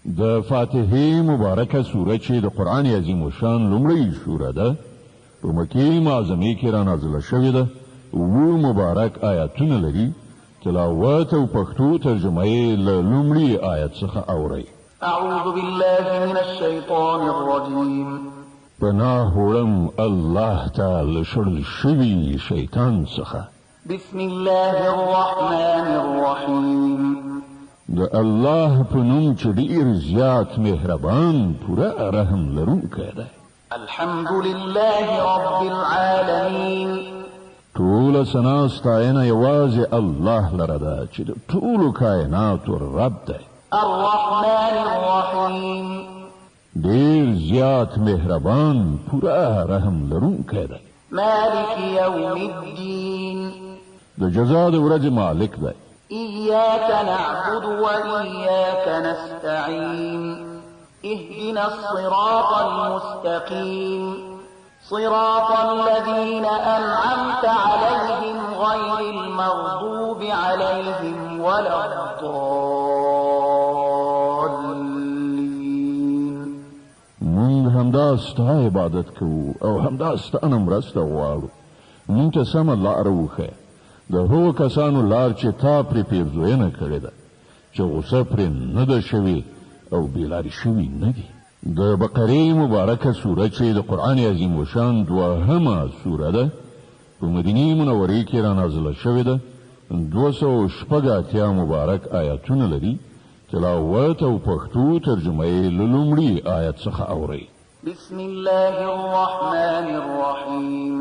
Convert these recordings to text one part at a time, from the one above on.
د فاتحه مبارکه سوره چې د قرآن عظیم شان لومړی سوره ده په مکې معظمه کې را نازله شوې ده و مبارک آیاتونه لري تلاوت او پښتو ترجمه یې له لومړي آیت څخه اورئ اعوذ بالله من الشیطان الرجیم پناه وړم الله تعالی شړل شوي شیطان څخه بسم الله الرحمن الرحیم د الله په نوم چې ډېر زیات مهربان پوره رحم لرونکی دی الحمد لله رب العالمین ټول ثنا ستاینه یوازې الله لره ده چې د ټولو کائناتو رب دی الرحمن الرحیم ډېر زیات مهربان پوره رحم لرونکی دی مالک یوم الدین د جزا د ورځې مالک دی إياك نعبد وإياك نستعين اهدنا الصراط المستقيم صراط الذين أنعمت عليهم غير المغضوب عليهم ولا الضالين من همدا ستا عبادت کوو او همدا ستا نه مرسته غواړو مونږ ته سمه لاره وښیه د هغو کسانو لار چې تا پرې پیرزوینه کړې ده چې غوسه پرې نه ده شوې او بېلارې شوي نه دي د بقرې مبارکه سوره چې د قرآن عظیم الشان دوهمه سوره ده په مدینې منورې کې را نازله شوې ده 280 مبارک آیاتونه لري تلاوت او پښتو ترجمه یې له لومړي آیت څخه اورئ بسم الله الرحمن الرحیم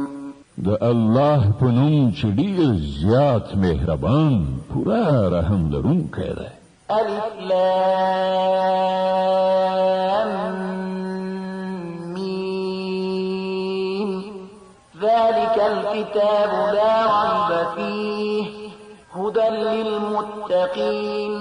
د الله په نوم چې ډېر زیات مهربان پوره رحم لرونکی دی الف لام میم ذلك الكتاب لا ريب فيه هدى للمتقين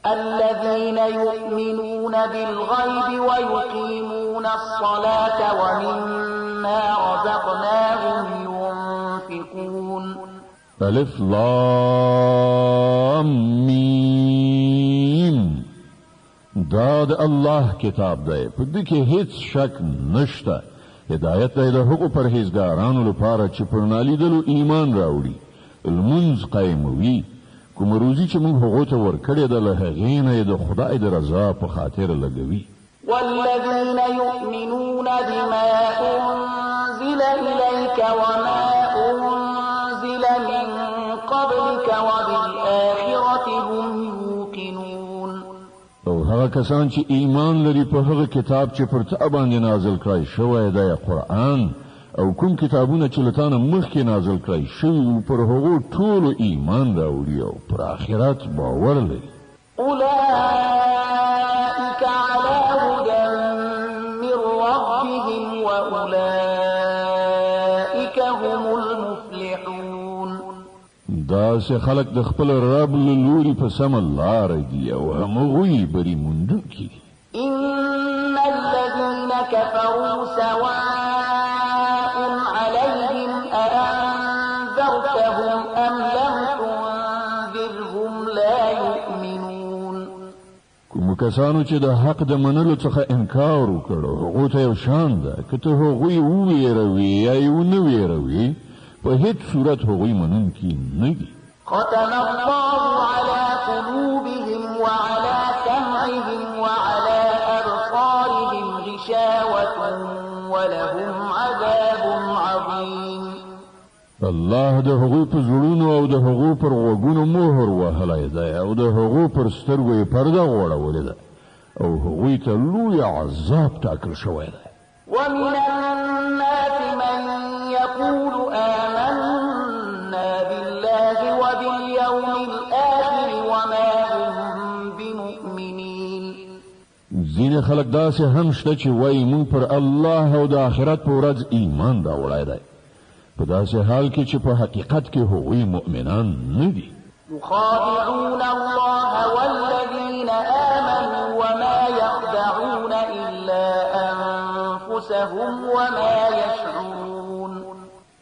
الذين يؤمنون بالغيب ويقيمون الصلاة ومما رزقناهم ينفقون الف لام میم دا د الله کتاب دی په دې کې هیڅ شک نشته هدایت دی د هغو پرهیزګارانو لپاره چې پر نالیدلو ایمان راوړي لمونځ قایموي کوم روزي چې موږ هغو ته ورکړې ده له هغې نه یې د خدای د رضا په خاطر لګوي والذين يؤمنون بما أنزل إليك وما أنزل من قبلك وبالآخرة هم يوقنون او هغه کسان چې ایمان لري په هغه کتاب چې پر تا باندې نازل کړی شوی دی قرآن او کوم کتابونه چې له تا نه مخکې نازل کړی شوي پر هغو ټولو ایمان راوړي او پر آخرت باور لري أولئك على هدى من ربهم وأولئك هم المفلحون داسې خلک د خپل رب له لوري په سمه لاره دي او همغوی بری موندونکي دي إن الذين كفروا سواء عليهم أأنذرتهم أم لم تنذرهم لا يؤمنون کوم کسانو چې د حق د منلو څخه انکار وکړو هغو ته یو شان ده که ته هغوی وویروي یا یې ونه ویروي په هیڅ صورت هغوی منونکي نه دي ختم الله على قلوبهم وعلى سمعهم وعلى أبصارهم غشاوة ولهم عذاب عظيم الله د هغوی په زړونو او د هغو پر غوږونو مهر وهلی دی او د هغو پر سترګو یې پرده غوړولې ده او هغوی ته لوی عذاب ټاکل شوی دی ومن الناس من يقول آمنا بالله وباليوم الآخر وما هم بمؤمنين ځینې خلک داسې هم شته چې وایي مونږ پر الله او د آخرت په ورځ ایمان راوړی دی په داسې حال کې چې په حقیقت کې هغوی مؤمنان نه دي يخادعون الله والذين آمنوا وما يخدعون إلا أنفسهم وما يشعرون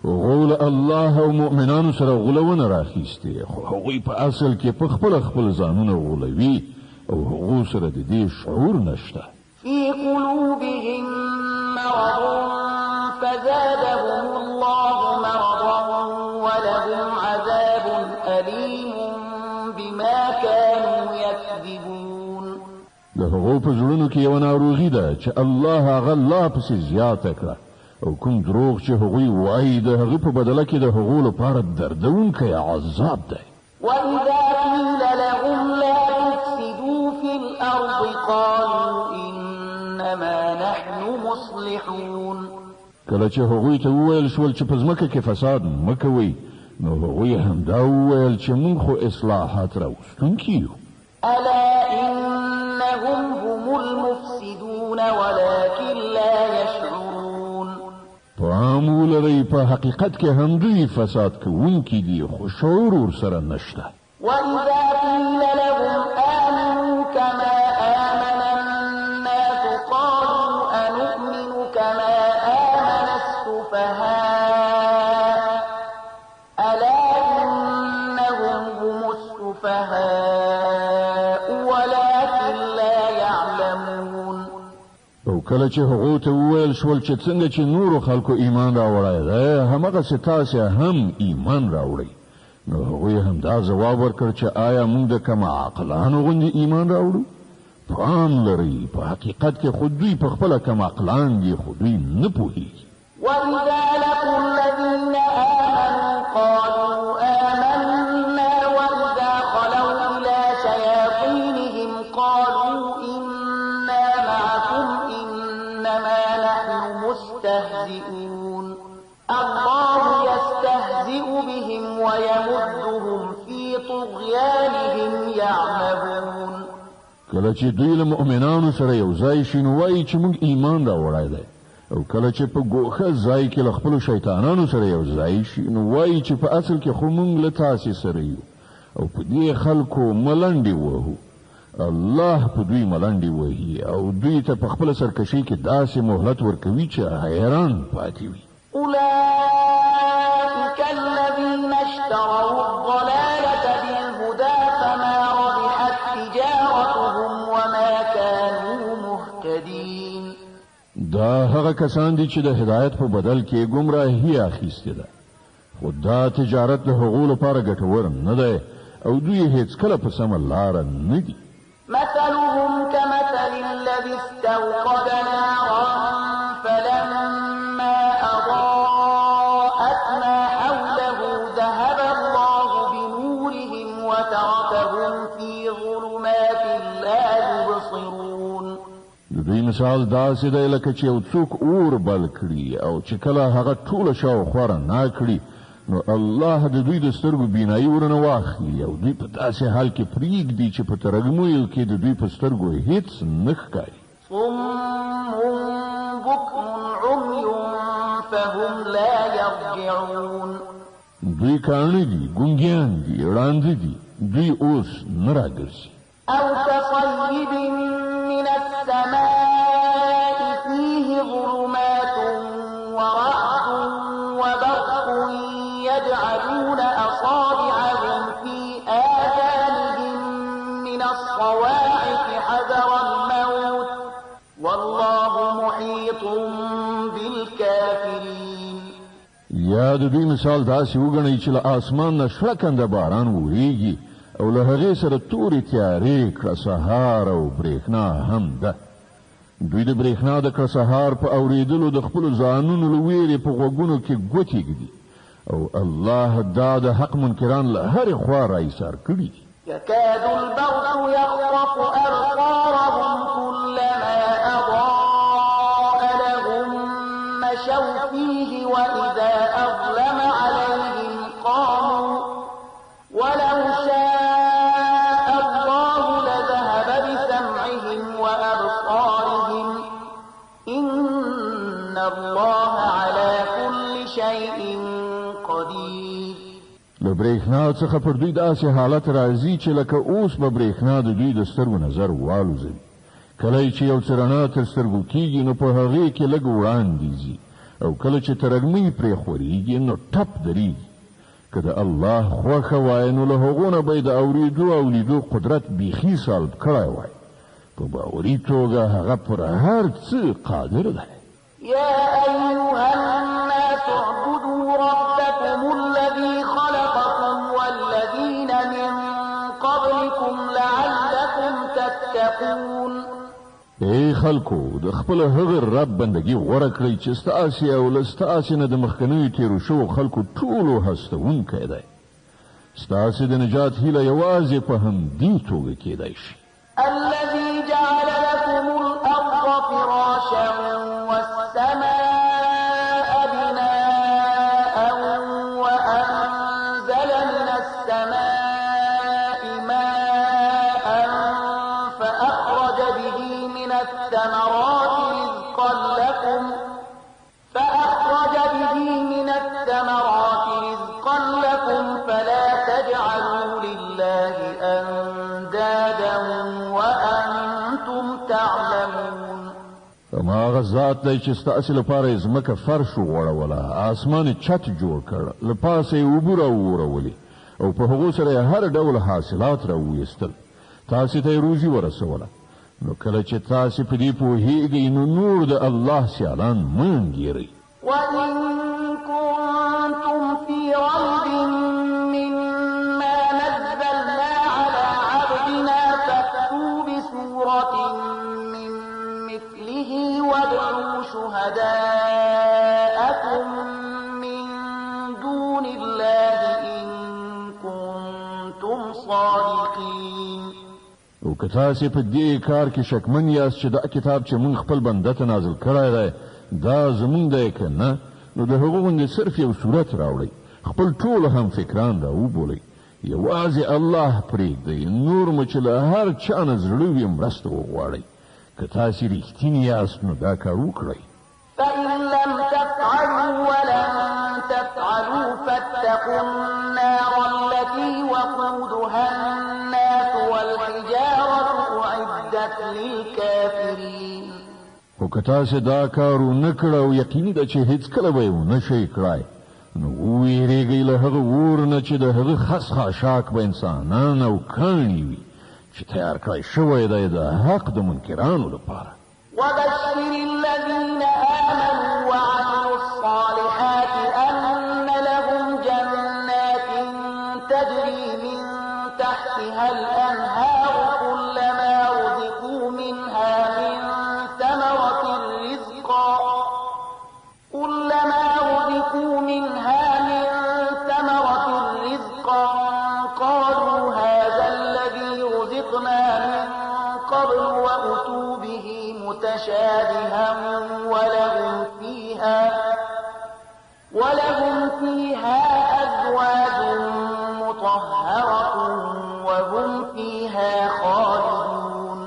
غول الله او مؤمنانو سره غولونه راخیستي خو هغوی په اصل کې په خپل ځانونه غولوي او هغو سره د دې شعور نشته. في قلوبهم مرض فزادهم الله مرضا ولهم عذاب أليم بما كانوا يكذبون. د هغو په زړونو کې یوه ناروغي ده چې الله هغه لا پسې زیاته کړه، او کوم دروغ چې هغوی وایي د هغې په بدله کې د هغو لپاره دردونکی عذاب دی. وإذا قيل لهم لا تفسدوا في الأرض قالوا إنما نحن مصلحون. کله چې هغوی ته وویل شول چې په ځمکه کې فساد مه کوئ، نو هغوی همدا وویل چې موږ خو اصلاحات راوستونکي یو. ألا إنهم هم المفسدون ولكن لا يشعرون. پام ولرئ، په حقیقت کې هم دوی فساد کوونکي دي خو شعور ورسره نشته. وإذا قيل لهم آمنوا كما آمن الناس قالوا أنؤمن كما آمن السفهاء ألا إنهم هم السفهاء ولكن لا يعلمون. او کله چې هغو ته وویل شول چې څنګه چې نورو خلکو ایمان راوړی دی همغسې تاسې هم ایمان راوړئ، نو هغوی همدا ځواب ورکړ چې آیا موږ د کم عقلانو غوندې ایمان راوړو؟ پام لرئ، په حقیقت کې خو دوی په خپله کم عقلان دي خو دوی نه پوهېږي. وإذا لقوا الذين آمنوا قالوا آمنا وإذا خلوا إلى شياطينهم قالوا إنا معكم إنما نحن مستهزئون. الله يستهزئ بهم ويمدهم في طغيانهم يعمهون. کله چې دوی له مؤمنانو سره یو ځای شي نو وایي چې موږ ایمان راوړی دی، او کله چې په ګوښه ځای کې له خپلو شیطانانو سره یو ځای شي نو وایي چې په اصل کې خو موږ له تاسې سره یو، او په دې خلکو ملنډې وهو. الله په دوی ملنډې وهي او دوی ته په خپله سرکشۍ کې داسې مهلت ورکوي چې حیران پاتې وي. أولئك الذين اشتروا الضلالة بالهدى فما ربحت تجارتهم وما كانوا مهتدين. دا هغه کسان دي چې د هدایت په بدل کې ګمراهي اخیستې ده، خو دا تجارت د هغو لپاره ګټور نه دی او دوی هیڅکله په سمه لاره نه دي. مثلهم كمثل الذي استوقد نارا فلما أضاءت ما حوله ذهب الله بنورهم وتركهم في ظلمات لا يبصرون. د دوی مثال داسې دی لکه چې یو څوک اور بل کړي او چې کله هغه ټوله شاوخوا رڼا کړي نو الله د دوی د سترګو بینایي ورنه واخلي او دوی په داسې حال کې پرېږدي چې په ترږمیو کې د دوی په سترګو هیڅ نه ښکاري. صم بكم عمي فهم لا يرجعون. دوی کاڼه دي، ګونګیان دي، ړانده دي، دوی اوس نه راګرځي. أو كصيب من السماء فيه ظلمات ورعد وبرق يجعلون أصابعهم في آذانهم من الصواعق حذر الموت والله محيط بالكافرين. یا د دوی مثال داسې وګڼئ چې له آسمان نه شړکنده باران وریږي او له هغې سره تورې تیارې کړه سهار او برېښنا هم ده. دوی د برېښنا د کړه سهار په اورېدلو د خپلو ځانونو له ویرې په غوږونو کې ګوتې ږدي او الله دا د حق منکران له هرې خوا راایسار کړي دي. يكاد البرق يخطف أبصارهم كلما أضاء لهم مشوا فيه وإذا أظلم عليهم قاموا ولو شاء الله لذهب بسمعهم وأبصارهم إن الله على كل شيء قدير. له برېښنا څخه پر دوی داسې حالت راځي چې لکه اوس به برېښنا د دوی د سترګو نظر والوځوي. کله چې یو څه رڼا تر سترګو کېږي نو په هغې کې لږ وړاندې ځي او کله چې ترږمۍ پرې خورېږي نو ټپ درېږي. که د الله خوښه وای نو له هغو نه به یې د اورېدو او لیدو قدرت بیخي سلب کړی وای. په باوري توګه هغه پر هر څه قادر دی. يا أيها الناس اعبدوا ربكم الذي خلقكم والذين من قبلكم لعلكم تتقون. ای خلکو د خپل هغه رب بندگی غوره کړئ چې ستاسې او له ستاسې نه د مخکنیو تېرو شوو خلکو ټولو هستوونکی دی. ستاسې د نجات هیله یوازې په همدې توګه کېدی شي. الذي جعل لكم الأرض فراشا والسماء بناء وأنزل من السماء ماء فأخرج به من الثمرات رزقا لكم فلا تجعلوا لله أندادا وأنتم تعلمون. هماغه ذات دی چې ستاسې لپاره یې ځمکه فرش وغوړوله، اسمان یې چت جوړ کړ، له پاسه یې اوبه راوورولې او په هغو سره یې هر ډول حاصلات راوویستل، تاسې ته یې روزي ورسوله. نو کله چې تاسې په دې پوهېږئ نو نور د الله سیالان مه انګېرئ. وإن كنتم في ريب مما نزلنا على عبدنا فأتوا بسورة من مثله وادعوا شهداءكم من دون الله إن كنتم صادقين. او که تاسې په دې کار کې شکمن یاست چې دا کتاب چې موږ خپل بنده ته نازل کړی دی دا زمونږ دی که نه، نو د هغو غوندې صرف یو صورت راوړئ، خپل ټول هم فکران را وبولئ، یوازې الله پرېږدئ، نور مو چې له هر چا نه زړه وي مرسته وغواړئ. که تاسې رښتینې یاست نو دا کار وکړئ. فإن لم تفعلوا ولن تفعلوا فاتقوا النار التي وقودها الناس والحجارة أعدت للكافرين. خو که تاسې دا کار ونه کړه او یقیني ده چې هېڅکله به یې ونه شئ کړای، نو وویرېږئ له هغه اور نه چې د هغه خس خاشاک به انسانان او کاڼي وي چې تیار کړی شوی دی د حق د منکرانو لپاره. وبشر الذين آمنوا وعملوا الصالحات أن لهم جنات تجري من تحتها الأنهار كلما رزقوا منها من ثمرة رزقا قالوا هذا الذي رزقنا من قبل وأتوا به متشابها ولهم فيها أزواج مطهرة وهم فيها خالدون.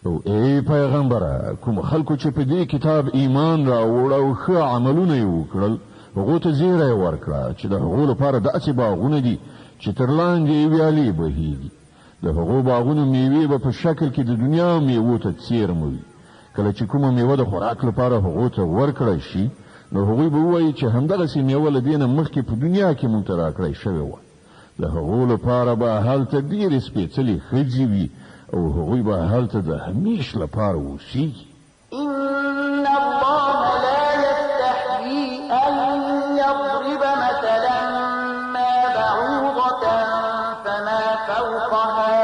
او ای پیغمبره، کوم خلکو چې په دې کتاب ایمان راوړ او ښه عملونه یې وکړل هغو ته زیری ورکړه چې د هغو لپاره داسې باغونه دي چې تر لاندې یې ویالې بهیږي. د هغو باغونو میوې به په شکل کې د دنیا میوو ته څیرمه وي. کله چې کومه میوه د خوراک لپاره هغو ته ورکړی شي نو هغوی به ووایي چې همدغسې میوه له دې نه مخکې په دنیا کې مونږ ته راکړی شوې وه. د هغو لپاره به هلته ډېرې سپېڅلې ښځې وي او هغوی به هلته د همیش لپاره اوسیږي. إن الله لا يستحيي أن يضرب مثلا ما بعوضة فما فوقها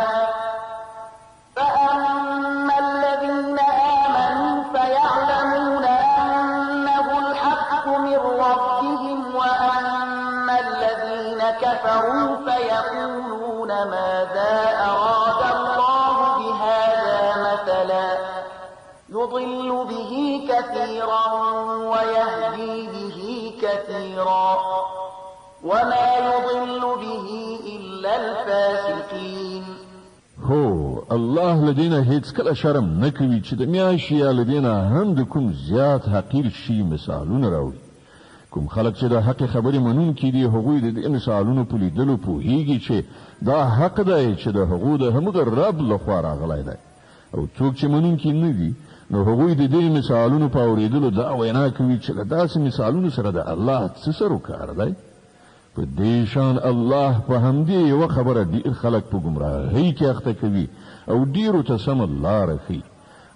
فأما الذين آمنوا فيعلمون أنه الحق من ربهم وأما الذين كفروا فيقولون ماذا أراد الله بهذا مثلا يضل به كثيرا ويهدي به كثيرا وما يضل به إلا الفاسقين. هو الله لدينا هیڅکله شرم نه کوي چې د میاشتې یا لدینا هم د کوم زیات حقیر شي مثالونه راوړي. کوم خلک چې د حق خبرې منونکي دي هغوی د دې مثالونو په لیدلو پوهیږي چې دا حق دی چې د هغو د همغه رب لخوا راغلی دی، او څوک چې منونکي نه دي نو هغوی د دې مثالونو په اورېدلو دا وینا کوي چې له داسې مثالونو سره د الله څه سروکار دی. په دې شان الله په همدې یوه خبره ډېر خلک په ګمراهۍ کې اخته کوي او ډېرو ته سمه لاره ښیي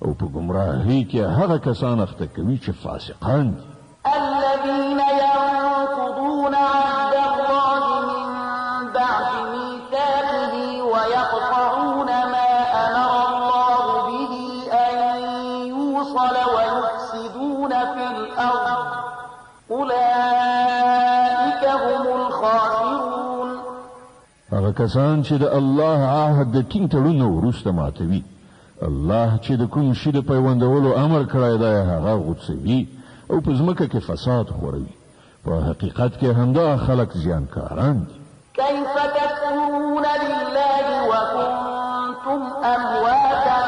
او په ګمراهۍ کې هغه کسان اخته کوي چې فاسقان دي. الذين ينقضون عهد الله من بعد ميثاقه ويقطعون ما أمر الله به أن يوصل ويفسدون في الأرض أولئك هم الخاسرون. هغه کسان چې د الله عهد د ټینګ تړون وروسته ماتوي، الله چې د کوم شي د پیوندولو امر کړی دی هغه غوڅوي او په ځمکه کې فساد خوروي. په حقیقت کې همدا خلک زیانکاران دي. كيف تكفرون بالله وكنتم أمواتا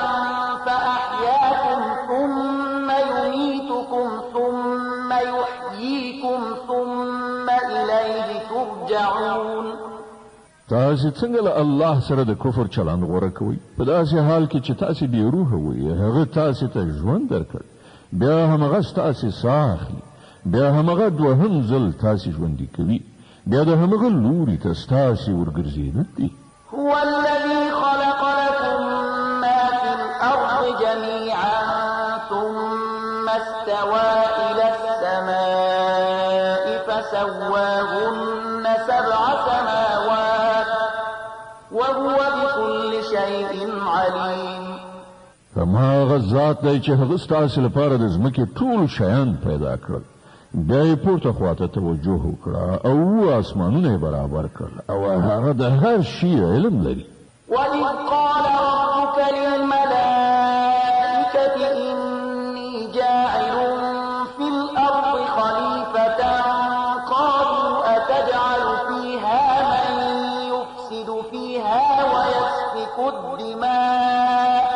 فأحياكم ثم يميتكم ثم يحييكم ثم إليه ترجعون. تاسو څنګه له الله سره د کفر چلند غوړه کوي؟ په داسې حال کې چې تاسو بې روحه وئ، هغه تاسو ته ژوند درکړ، بیا همغه ستاسو ساه اخلي، بیا همغه دوهم ځل تاسو ژوندي کوي، بیا د همغه لوري ته ستاسو ورګرځېدل دي. هو الذي خلق لكم ما في الأرض جميعا ثم استوى إلى السماء فسواهن 7 سماوات وهو بكل شيء عليم. هماغه ذات دی چې هغه ستاسو لپاره د ځمکې ټول شیان پیدا کړل، بیا یې پورته خواته توجه وکړه او اسمانونه یې برابر کړل او هغه د هر شي علم لري. وَإِذْ قَالَ رَبُّكَ لِلْمَلَائِكَةِ إِنِّي جَاعِلٌ فِي الْأَرْضِ خَلِيفَةً قَالُوا أَتَجْعَلُ فِيهَا مَن يُفْسِدُ فِيهَا وَيَسْفِكُ الدِّمَاءَ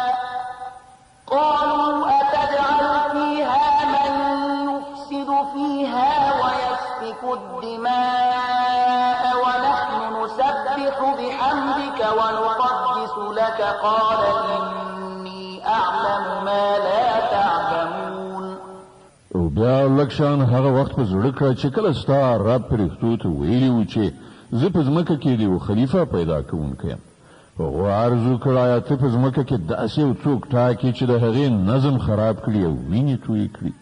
ونحن نسبح بحمدك ونقدس لك قال إني أعلم ما لا تعلمون. او بیا لکشان هغه وخت په زړه کړه چې کله ستا رب پرښتو ته ویلي و چې زه په ځمکه کې د یو خلیفه پیدا کوونکی یم. هغه عرض وکړ آیا ته په ځمکه کې داسې یو څوک ټاکې چې د هغې نظم خراب کړي او وینې تویې کړي؟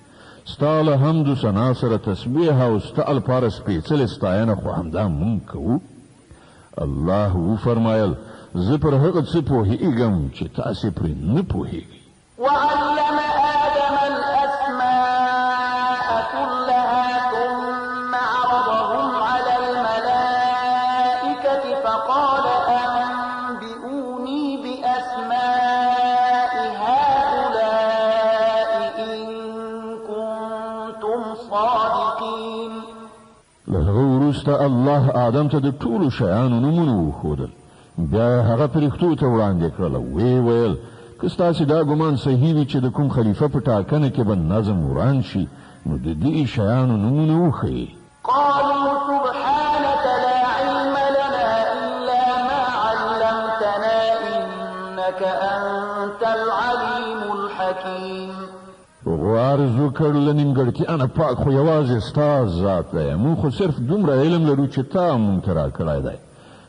ستا له حمد و ثنا سره تسبیح او ستا لپاره سپېڅلې ستاینه خو همدا مونږ کوو. الله وفرمایل زه پر هغه څه پوهېږم چې تاسې پرې نه پوهېږئ. وعلم آدم الأسماء كلها ثم عرضهم على الملائكة فقال أنبئوني بأسماء هؤلاء إن كنتم صادقين. له هغه وروسته الله آدم ته د ټولو شیانو نومونه وښودل، بیا هغه پرښتو ته وړاندې کړل او ویې ویل که ستاسې دا ګمان صحیح وي چې د کوم خلیفه په ټاکنه کې به نظم وران شي نو د دې شیانو نومونه وښیئ. قالوا سبحانك لا علم لنا إلا ما علمتنا إنك أنت العليم الحكيم. عرض وکړ له نیمګړتیا نه پاک خو یوازې ستا ذات دی، موږ خو صرف دومره علم لرو چې تا موږ ته راکړی دی.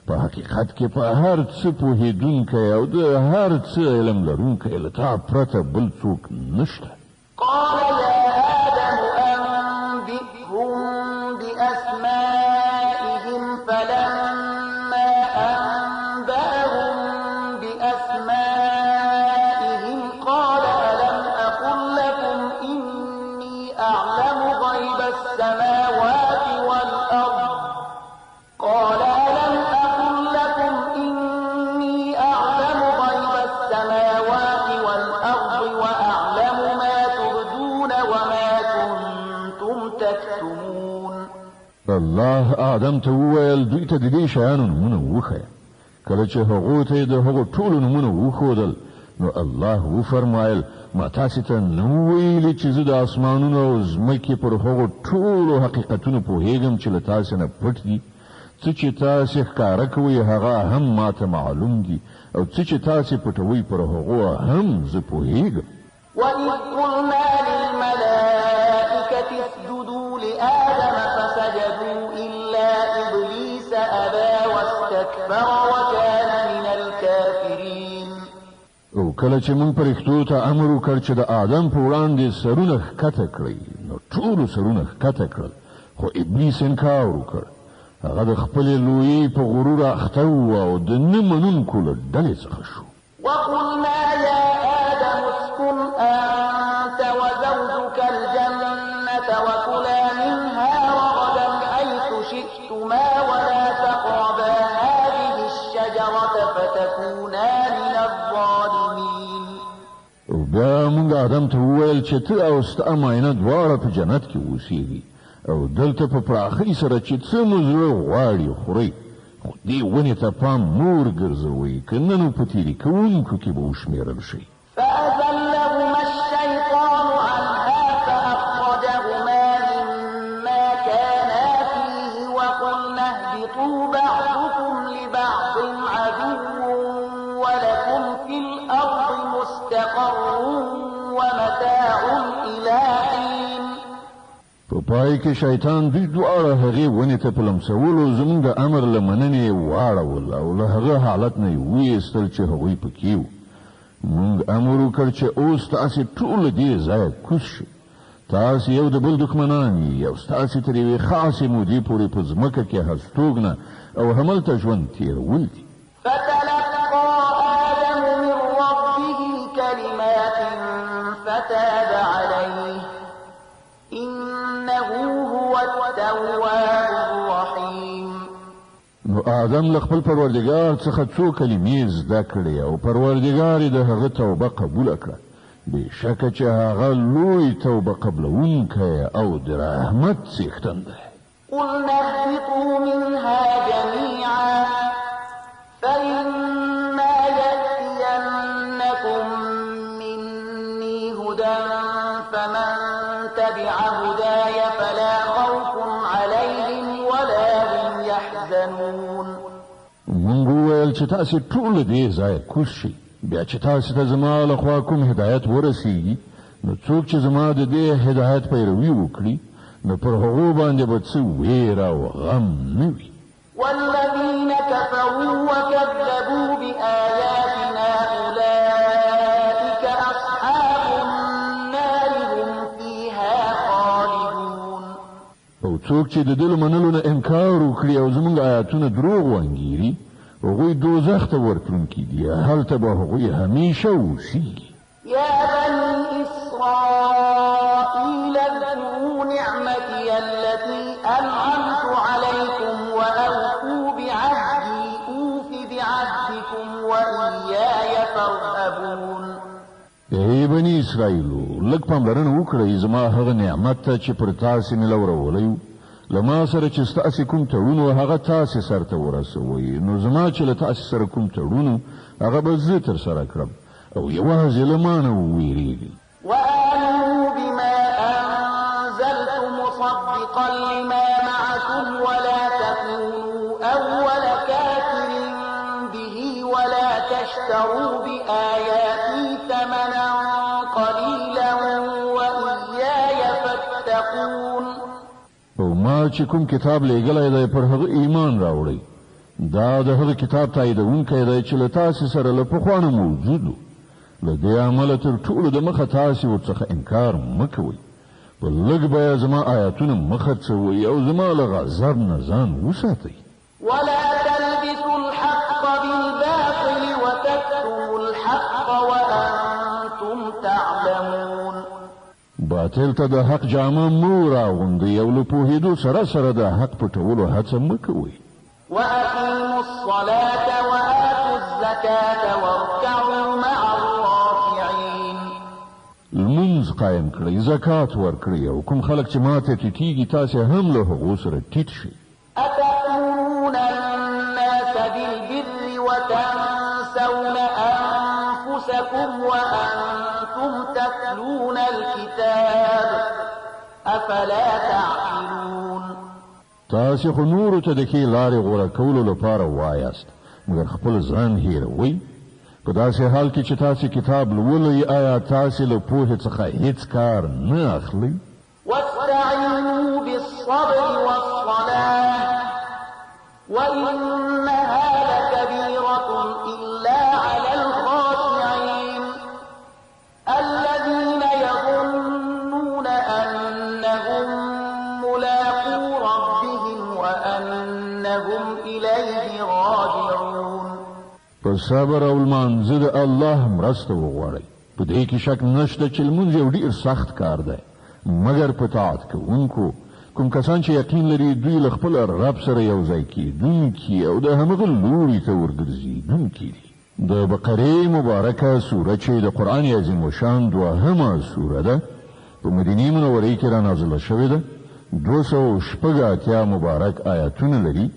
په حقیقت کې په هر څه پوهېدونکی او د هر څه علم لرونکی له تا پرته بل څوک نشته. قال يا آدم أنبئهم بأسمائهم فلما أنبأهم بأسمائهم قال ألم أقل لكم إني أعلم غيب السماوات والأرض قال ألم أقل لكم إني أعلم غيب السماوات والأرض وأعلم ما تبدون وما كنتم تكتمون. الله آدم ته وویل دوی ته د دې شیانو نومونه وښیه. کله چې هغو ته یې د هغو ټولو نومونه وښودل نو الله وفرمایل ما تاسې ته نه ویلي چې زه د اسمانونو او ځمکې پر هغو ټولو حقیقتونو پوهېږم چې له تاسې نه پټ دي. څه چې تاسې ښکاره کوئ هغه هم ما ته معلوم دي او څه چې تاسې پټوئ پر هغو هم زه پوهېږم. وَإِذْ قُلْنَا لِلْمَلَائِكَةِ اسْجُدُوا لِآدَمَ فَسَجَدُوا إِلَّا إِبْلِيسَ واستكبر وكان من الكافرين. او کله چې موږ پرښتو ته امر وکړ چې د آدم په وړاندې سرونه ښکته کړي نو ټولو سرونه ښکته کړل خو ابلیس انکار وکړ. هغه د خپلې لویۍ په غرور اخته و او د نه منونکو له ډلې څخه شو. وقلنا يا آدم اسكن أنت وزوجك الجنة وكلا منها رغدا حيث شئتما ولا تقربا هذه الشجرة فتكونا من الظالمين. بیا موږ آدم ته وویل چې ته او ستا ماینه دواړه په جنت کې اوسېږي او دلته په پراخۍ سره چې څه مو زړه غواړي خورئ خو دې ونې ته پام نور ګرځوئ که نه نو په تېري کوونکو کې به وشمېرل شئ. فأزلهما الشيطان عنها فأخرجهما مما كانا فيه وقلنا اهبطوا بعضكم لبعض عدو ولكم في الأرض مستقر ومتاع إلى حين. په پای کې شیطان دوی دواړه هغې ونې ته په لمسولو زموږ د امر له مننې یې واړول او له هغه حالت نه یې ویستل چې هغوی پکې وو. موږ امر وکړ چې اوس تاسې ټول له دې ځایه کوز شئ. تاسې یو د بل دښمنان یې او ستاسې تر یوې خاصې مودې پورې په ځمکه کې هستوګنه او هملته ژوند تېرول دي. فتلقى آدم من ربه كلمات فتاب عليه إنه هو التواب الرحيم. نو آدم له خپل پروردګار څخه څو کلمې زده کړې او پروردګار یې د هغه توبه قبوله کړه. بېشکه چې هغه لوی توبه قبلونکی او د رحمت څښتن دی. قلنا اهبطوا منها جميعا فإما يأتينكم مني هدى فمن تبع هداي فلا خوف عليهم ولا هم يحزنون. موږ وویل چې تاسې ټول دې ځایه کوز شئ. بیا چې تاسې ته زما له خوا کوم هدایت ورسیږي نو څوک چې زما د دې هدایت پیروي وکړي نو پر هغو باندې به څه ویره او غم نه وي. والذين كفروا وكذبوا بآياتنا أولئك أصحاب النار هم فيها خالدون. او څوک چې د دې منلو نه انکار وکړي او زموږ آیاتونه دروغ وانګیري هغوی دوزخ ته ورتلونکي دي. هلته به هغوی همیشه اوسیږي. يا بني إسرائيل اذكروا نعمتي التي أنعمت عليكم وأوفوا بعهدي أوف بعهدكم وإياي فارهبون. ای بني اسرائیلو لږ پاملرنه وکړئ زما هغه نعمت ته چې پر تاسې مې لورولی و. له ما سره چې ستاسې کوم تړون و هغه تاسې سرته ورسوئ نو زما چې له تاسې سره کوم تړون و هغه به زه ترسره کړم او یوازې له ما نه وویرېږئ. وآمنوا بما أنزلت مصدقا لما معكم ولا تكونوا أول كافر به ولا تشتروا بآياتي ثمنا قليلا وإياي فاتقون. او ما چې کوم کتاب لېږلی دی پر هغه ایمان راوړئ. دا د هغه کتاب تاییدونکی دی چې له تاسې سره له پخوا نه موجود و. له دې عمله تر ټولو د مخه تاسې ورڅخه انکار مه کوئ. په لږ بیه زما آیاتونه مه خرڅوئ او زما له غضب نه ځان وساتئ. ولا تلبسوا الحق بالباطل وتكتموا الحق وأنتم تعلمون. باطل ته د حق جامه مو راغوندئ او له پوهېدو سره سره د حق پټولو هڅه مه کوئ. وأقيموا الصلاة وآتوا الزكاة واركعوا مع الراكعين. لمونځ قایم کړئ، زکات ورکړئ او کوم خلک چې ماته ټیټیږي تاسې هم له هغو سره ټیټ شئ. أتأمرون الناس بالبر وتنسون أنفسكم وأنتم تتلون الكتاب أفلا تعقلون. تاسې خو نورو ته د ښې لارې غوره کولو لپاره وایاست مګر خپل ځان هېروئ. په داسې حال کې چې تاسې کتاب لولئ آیا تاسې له پوهې څخه هیڅ کار نه اخلئ؟ واستعينوا بالصبر والصلاة وإنها په صبر او لمانځه د الله مرسته وغواړئ. په دې کې شک نشته چې لمونځ یو ډېر سخت کار دی، مګر په طاعت کوونکو کوم کسان چې یقین لري دوی له خپل رب سره یو ځای کېدونکي او د همغه لوري ته ورګرځېدونکي دي. د بقرې مبارکه سوره چې د قرآن عظیم الشان دوهمه سوره ده، په مدینې منورې کې را نازله شوې ده. 286 مبارک آیاتونه لري.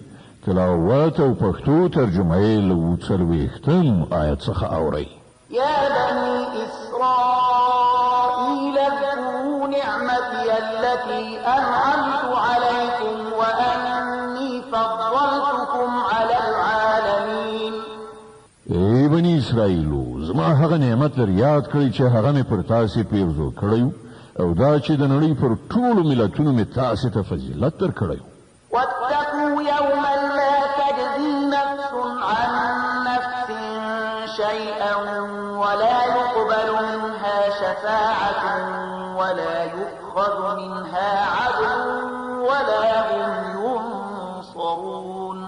تلاوت او پښتو ترجمه یې له 40 آیت څخه اورئ. يا بني إسرائيل اذكروا نعمتي التي أنعمت عليكم وأني فضلتكم على العالمين. ای بني اسرائیلو، زما هغه نعمت لر یاد کړئ چې هغه مې پر تاسې پیرزو کړی او دا چې د نړۍ پر ټولو ملتونو مې تاسې ته فضیلت درکړی. واتقوا يوما لا تجزي نفس عن نفس شيئا ولا يقبل منها شفاعة ولا يؤخذ منها عدل ولا هم ينصرون.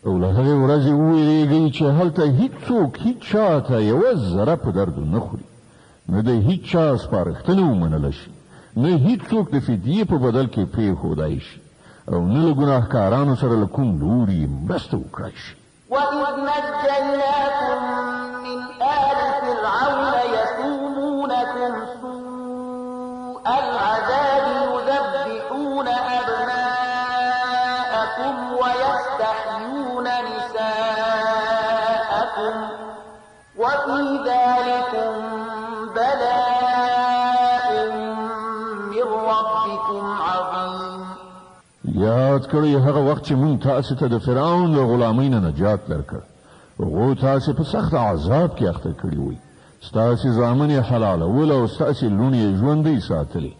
او له هغې ورځې وویرېږئ چې هلته هیڅوک هیڅ چا ته یوه ذره په درد نه خوري، نه د هیڅ چا سپارښتنه ومنله شي، نه هیڅوک د فدیې په بدل کې پرېښودای شي او نه له ګناهکارانو سره له کوم لوري مرسته وکړای شي. وَإِذْ نَجَّيْنَاكُمْ مِنْ آلِ فِرْعَوْنَ يَسُومُونَكُمْ سُوءَ الْعَذَابِ يُذَبِّحُونَ أَبْنَاءَكُمْ وَيَسْتَحْيُونَ نِسَاءَكُمْ وَفِي ذَلِكُمْ بَلَاءٌ مِّن رَّبِّكُمْ عَظِيمٌ. یاد کړئ هغه وخت چې مونږ تاسې ته د فرعون له غلامۍ نه نجات درکړ. هغو تاسې په سخت عذاب کې اخته کړي وئ. ستاسې زامن یې حلالول او ستاسې لوڼې یې ژوندۍ ساتلې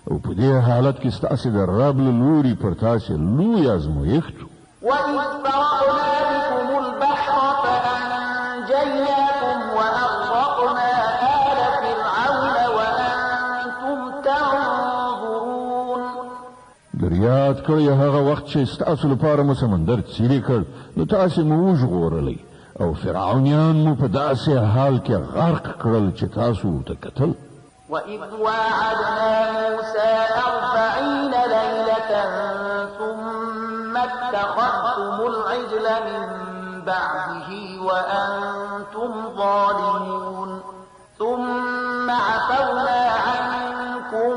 او په دې حالت کې ستاسې د رب له لوري پر تاسې لوی ازمایښت و. وَإِذْ فَرَقْنَا بِكُمُ الْبَحْرَ فَأَنجَيْنَاكُمْ وَأَغْرَقْنَا آلَ فِرْعَوْنَ وَأَنتُمْ تَنظُرُونَ. یاد کړئ هغه وخت چې ستاسو لپاره مو سمندر څیرې کړ، نو تاسې مو وژغورلی او فرعونیان مو په داسې حال کې غرق کړل چې تاسو ورته کتل. وَإِذْ وَاعَدْنَا مُوسَىٰ 40 لَيْلَةً ثُمَّ اتَّخَذْتُمُ الْعِجْلَ مِن بَعْدِهِ وَأَنتُمْ ظَالِمُونَ ثُمَّ عَفَوْنَا عَنكُم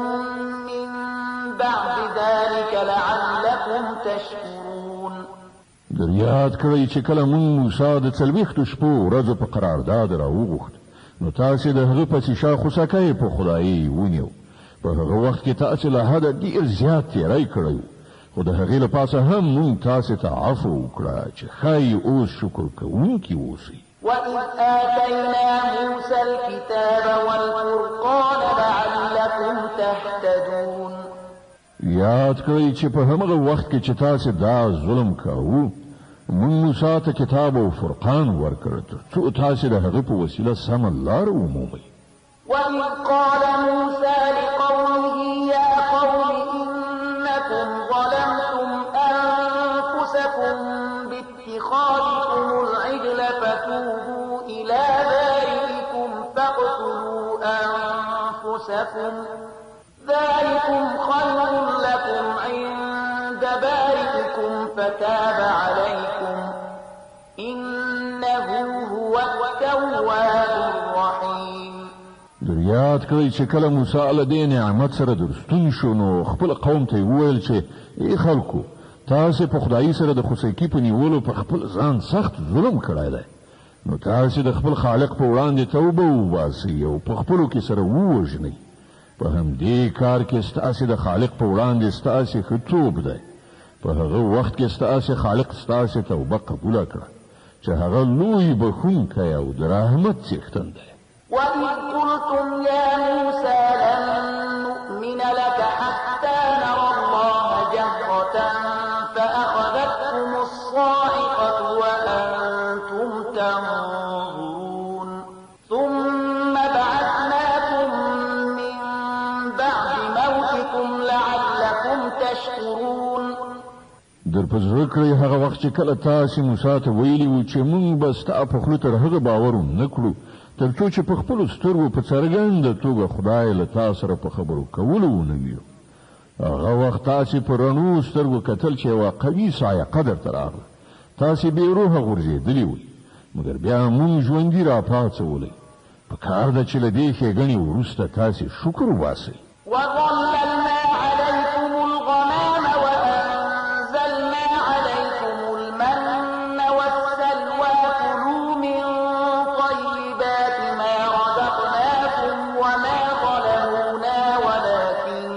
مِّن بَعْدِ ذَلِكَ لَعَلَّكُمْ تَشْكُرُونَ. یاد کړئ چې کله مونږ موسی د 40 شپو ورځو په قرارداد راوغوښت، نو تاسې د هغه پسې شا خوسکی په خدایي ونیو. په هغه وخت کې تاسې له حده ډېر زیات تېری کړی و، خو د هغې له پاسه هم مونږ تاسې ته عفو وکړه چې ښایي اوس شکر کوونکي اوسئ. وَإِذْ آتَيْنَا مُوسَى الْكِتَابَ وَالْفُرْقَانَ لَعَلَّكُمْ تَهْتَدُونَ. یاد کړئ چې په همغه وخت کې چې تاسې دا ظلم کاوه، مونږ موسی ته کتاب او فرقان ورکړ ترڅو تاسې د هغه په وسیله سمه لار ومومئ. وَإِذْ قَالَ مُوسَى لِقَوْمِهِ يَا قَوْمِ إِنَّكُمْ ظَلَمْتُمْ أَنفُسَكُمْ بِاتِّخَاذِكُمُ الْعِجْلَ فَتُوبُوا إِلَىٰ بَارِئِكُمْ فَاقْتُلُوا أَنفُسَكُمْ ذَلِكُمْ خَيْرٌ لَكُمْ عِندَ بَارِئِكُمْ فَتَابَ عَلَيْكُمْ إِنَّهُ هُوَ التَّوَّابُ الرَّحِيمُ. یاد کړئ چې کله موسی له دې نعمت سره درستون شو، نو خپل قوم ته وویل چې ای خلکو، تاسې په خدایي سره د خوسکی په نیولو په خپل ځان سخت ظلم کړی دی، نو تاسې د خپل خالق په وړاندې توبه وباسئ او په خپلو کې سره ووژنئ. په همدې کار کې ستاسې د خالق په وړاندې ستاسې ښه توب دی. په هغه وخت کې ستاسې خالق ستاسې توبه قبوله کړه چې هغه لوی بخښونکی او د رحمت څښتن دی. وَإِذْ قُلْتُمْ يَا مُوسَىٰ لَن نُّؤْمِنَ لَكَ حَتَّىٰ نَرَى اللَّهَ جَهْرَةً فَأَخَذَتْكُمُ الصَّاعِقَةُ وَأَنتُمْ تَنظُرُونَ ثُمَّ بَعَثْنَاكُم مِّن بَعْدِ مَوْتِكُمْ لَعَلَّكُمْ تَشْكُرُونَ. در په زړه کړئ هغه وخت چې کله تاسې موسی ته ویلي وو چې موږ به ستا په خولو تر هغه باور ونه کړو تر څو چې په خپلو سترګو په څرګنده توګه خدای له تا سره په خبرو کولو ونه ویو. هغه وخت تاسې په رڼو سترګو کتل چې یوه قوي صاعقه درته راغله. تاسې بې روحه غورځېدلي وئ، مګر بیا موږ ژوندي راپاڅولی. په کار ده چې له دې ښېګڼې وروسته تاسې شکر وباسئ. وظللنا عليكم الغمام وأنزلنا عليكم المن والسلوى كلوا من طيبات ما رزقناكم وما ظلمونا ولكن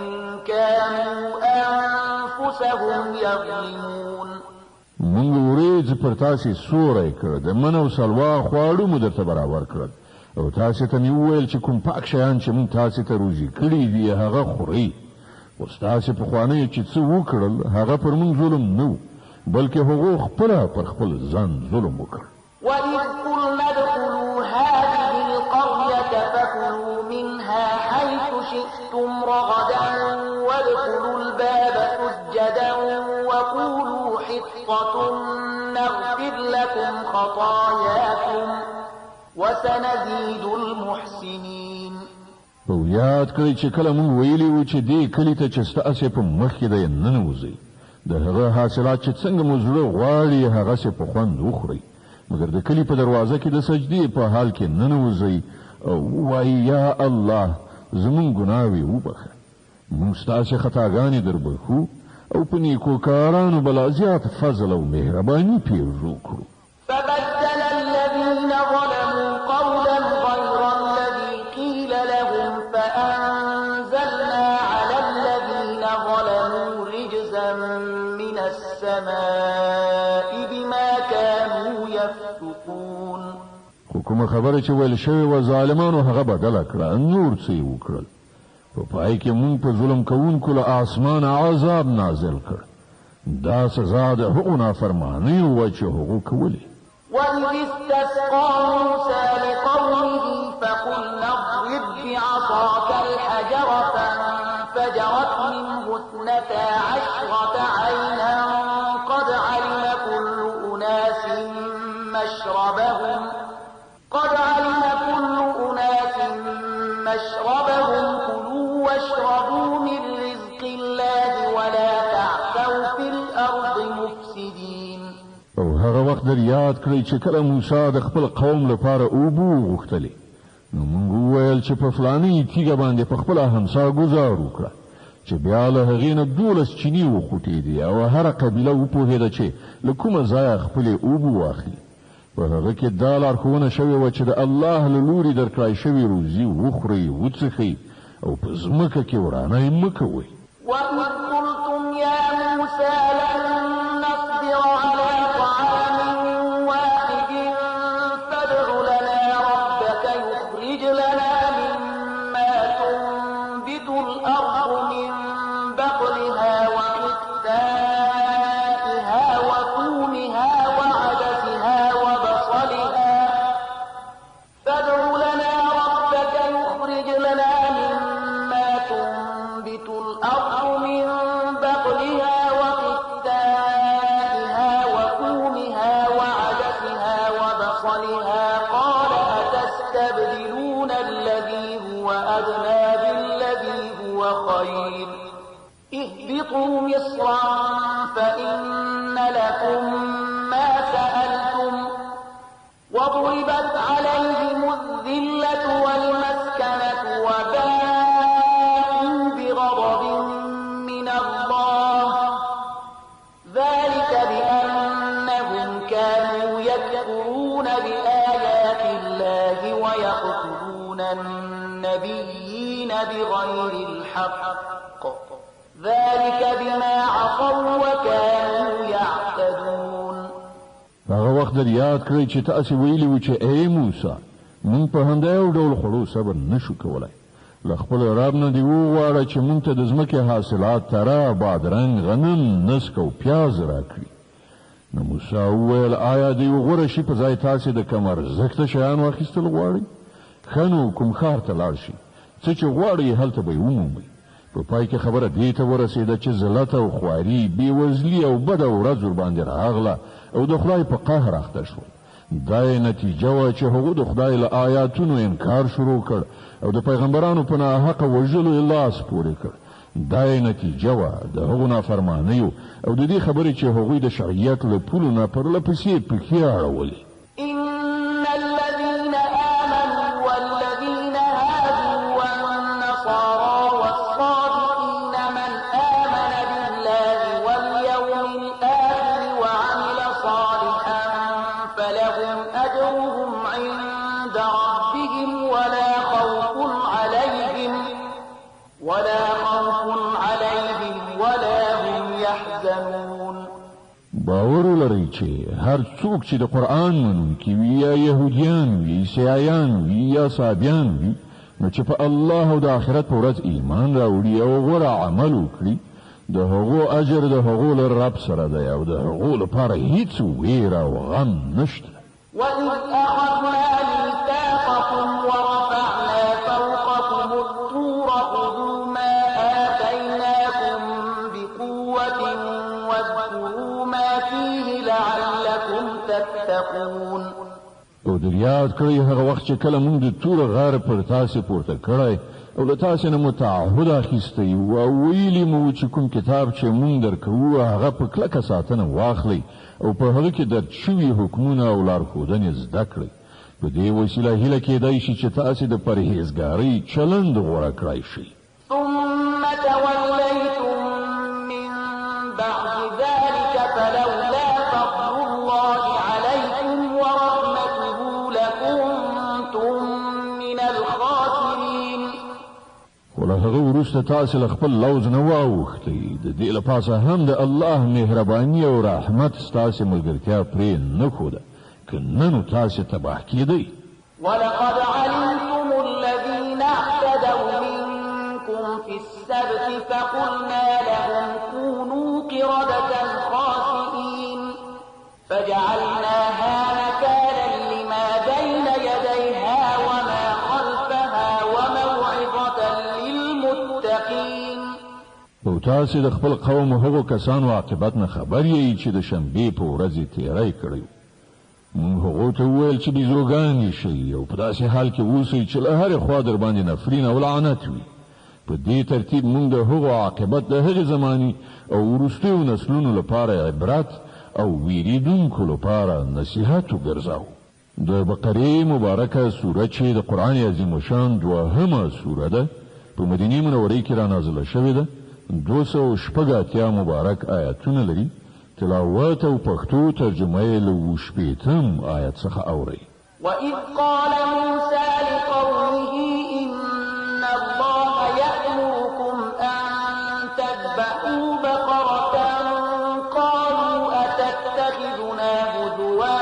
كانوا أنفسهم يظلمون. موږ ورېځ پر تاسې سوری کړ، د من او سلوا خواړه مو درته برابر کړل او تاسې ته مې وویل چې کوم پاک شیان چې موږ تاسې ته روزي کړي دي هغه خورئ. اوس تاسې پخوانیو چې څه وکړل هغه پر موږ ظلم نه و، بلکې هغو خپله پر خپل ځان ظلم وکړ. وإذ قلنا ادخلوا هذه القرية فكلوا منها حيث شئتم رغدا وادخلوا الباب سجدا وقولوا حطة نغفر لكم خطاياكم وسنزيد المحسنين. په یاد کړئ چې کله موږ ویلي وو چې دې کلي ته چې ستاسې په مخ کې دی ننوځئ، د هغه حاصلات چې څنګه مو زړه غواړي هغسې په خوند وخورئ، مګر د کلي په دروازه کې د سجدې په حال کې ننوځئ او ووایئ یا الله زموږ ګناوې وبخه، موږ ستاسې خطاګانې دربخو او په نیکو کارانو به لا زیات فضل او مهرباني پیرزو کړو. فبدل الذين ظلموا قولا غير الذي قيل لهم فأنزلنا على الذين ظلموا رجزا من السماء بما كانوا يفسقون. خو کومه خبره چې ویل شوې وه ظالمانو هغه بدله کړه، نور څه یې وکړل. په پای کې موږ په ظلم کوونکو له آسمانه عذاب نازل کړ. دا سزا د هغو نافرمانیو وه چې هغو کولې. وإذ استسقى موسى لقومه فقلنا اضرب بعصاك الحجر فانفجرت منه 12 عينا قد علم كل أناس مشربهم كلوا واشربوا من رزق الله ولا تعثوا في الأرض مفسدين. او هغه وخت در یاد کړئ چې کله موسی د خپل قوم لپاره اوبه غوښتلې، نو موږ وویل چې په فلاني تیږه باندې په خپله همسا ګزار وکړه چې بیا له هغې نه 12 چینې وخوټېدې او هره قبیله وپوهېده چې له کومه ځایه خپلې اوبه واخلي. په هغه کې دا لارښوونه شوې وه چې د الله له لورې درکړای شوې روزي وخورئ وڅښئ او په ځمکه کې ورانۍ مه کوئ. وَإِذْ قُلْتُمْ يَا مُوسَى لَن نَّصْبِرَ عَلَىٰ طَعَامٍ وَاحِدٍ فَادْعُ لَنَا رَبَّكَ يُخْرِجْ لَنَا مِمَّا تُنبِتُ الْأَرْضُ مِن بَقْلِهَا وَقِثَّائِهَا وَفُومِهَا وَعَدَسِهَا وَبَصَلِهَا فَادْعُ لَنَا رَبَّكَ يُخْرِجْ لَنَا مِمَّا تُنبِتُ الْأَرْضُ مِن بَقْلِهَا وَقِثَّائِهَا وَفُومِهَا وَعَدَسِهَا وَبَصَلِهَا قَالَ أَتَسْتَبْدِلُونَ الَّذِي هُوَ أَدْنَىٰ بِالَّذِي هُوَ خَيْرٌ اهْبِطُوا مِصْرًا فَإِنَّ لَكُم مَّا سَأَلْتُمْ وَضُرِبَتْ عَلَيْهِمُ الذِّلَّةُ وَالْمَسْكَنَةُ وَبَاءُوا بِغَضَبٍ مِّنَ اللَّهِ ذَلِكَ بِأَنَّهُمْ كَانُوا يَكْفُرُونَ بِآيَاتِ اللَّهِ وَيَقْتُلُونَ النَّبِيِّينَ بِغَيْرِ الْحَقِّ ذَلِكَ بِمَا عَصَوا وَكَانُوا يَعْتَدُونَ. هغه وخت در یاد کړئ چې تاسې ویلي وو چې ای موسی موږ په همدا یو ډول خوړو صبر نشو کولی، له خپل رب نه دې وغواړه چې موږ ته د ځمکې حاصلات تره، بادرنګ، غنم، نسک او پیاز راکړي. نو موسی وویل آیا د یو غوره شي په ځای تاسې د کم ارزښته شیانو اخیستل غواړئ؟ ښه نو کوم ښار ته لاړ شئ، څه چې غواړئ هلته به یې ومومئ. په پای کې خبره دې ته ورسېده چې ذلت او خواري بېوزلي او بده ورځ ورباندې راغله او د خدای په قهر اخته شول. دا یې نتیجه وه چې هغوی د خدای له آیاتونو انکار شروع کړ او د پیغمبرانو په ناحقه وژلو یې لاس پورې کړ. دا یې نتیجه وه د هغو نافرمانیو او د دې خبرې چې هغوی د شرعیت له پولو نه پرله پسې پښې اړولې. إن الذين آمنوا والذين هادوا والنصارى والصابئين من آمن بالله واليوم الآخر وعمل صالحا فلهم أجرهم عند ربهم ولا خوف عليهم ولا هم يحزنون. باور لري چې هر څوک چې د قرآن منونکي وي یا يهوديان وي عیسایان وي یا صابیان وي نو چې په الله او د آخرت په ورځ ایمان راوړي او غوره عمل وکړي د هغو اجر د هغو له رب سره دی او د هغو لپاره هیڅ ویره او غم نشته. وإذ أخذنا ميثاقكم ورفعنا فوقكم الطور خذوا ما آتيناكم بقوة واذكروا ما فيه لعلكم تتقون. او در یاد کړئ هغه وخت چې کله موږ د تور غار پر تاسې پورته کړی او له تاسې نه مو تعهد اخیستی او ویلي مو چې کوم کتاب چې موږ درکوو هغه په کلکه ساتنه واخلئ او په هغه کې درج شوي حکمونه او لارښودنې زده کړئ. په دې وسیله هیله کېدای شي چې تاسې د پرهیزګارۍ چلند غوره کړای شئ. ثم توليتم من بعد ذلك فلولا فضل الله عليكم ورحمته لكنتم من الخاسرين. خو له هغه وروسته تاسې له خپل لوز نه واوښتئ. د دې له پاسه هم د الله مهرباني او رحمت ستاسې ملګرتیا پرې نه ښوده که نه نو تاسې تباه کېدئ. ولقد علمتم الذين اعتدوا منكم في السبت فقلنا لهم كونوا قردة خاسئين فجعلناها نكالا لما بين يديها وما خلفها وموعظة للمتقين. او تاسې د خپل قوم هغو کسانو عاقبت نه خبر یې چې د شنبې په ورځ تیری کړی. موږ هغو ته وویل چې بیزوګانې شئ او په داسې حال کې اوسئ چې له هرې خوا در باندې نفرین او لعنت وي. په دې ترتیب موږ د هغو عاقبت د هغې زماني او وروستیو نسلونو لپاره عبرت او ویریدونکو لپاره نصیحت وګرځاو. د بقرې مبارکه سوره چې د قرآن عظیم الشان دوهمه سوره ده په مدینې منورې کې را نازله شوې ده. 286 مبارک آیاتونه لري. تلاوت او پښتو ترجمه یې له 80 آیت څخه اورئ. وإذ قال موسى لقومه إن الله يأمركم أن تذبحوا بقرة قالوا أتتخذنا هزوا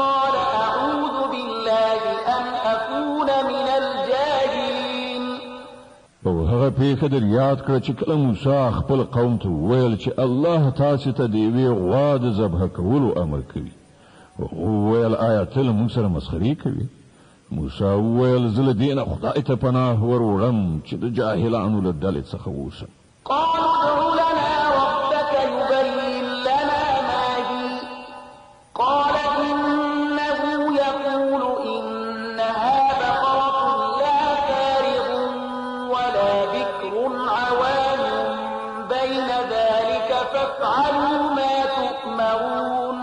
قال أعوذ بالله أن أكون من الجاهلين. او هغه پیښه در یاد کړه چې کله موسی خپل قوم ته وویل چې الله تاسو ته د یوې غوا د ذبح کولو امر کوي. وویل آیا ته له موږ سره مسخرې کوي؟ موسی وویل زه له دې نه خدای ته پناه ور وړم چې د جاهلانو له ډلې څخه اوسم. قالوا ادع لنا ربك يبين لنا ما هي قال إنه يقول إنها بقرة لا فارغ ولا بكر عوان بين ذلك فافعلوا ما تؤمرون.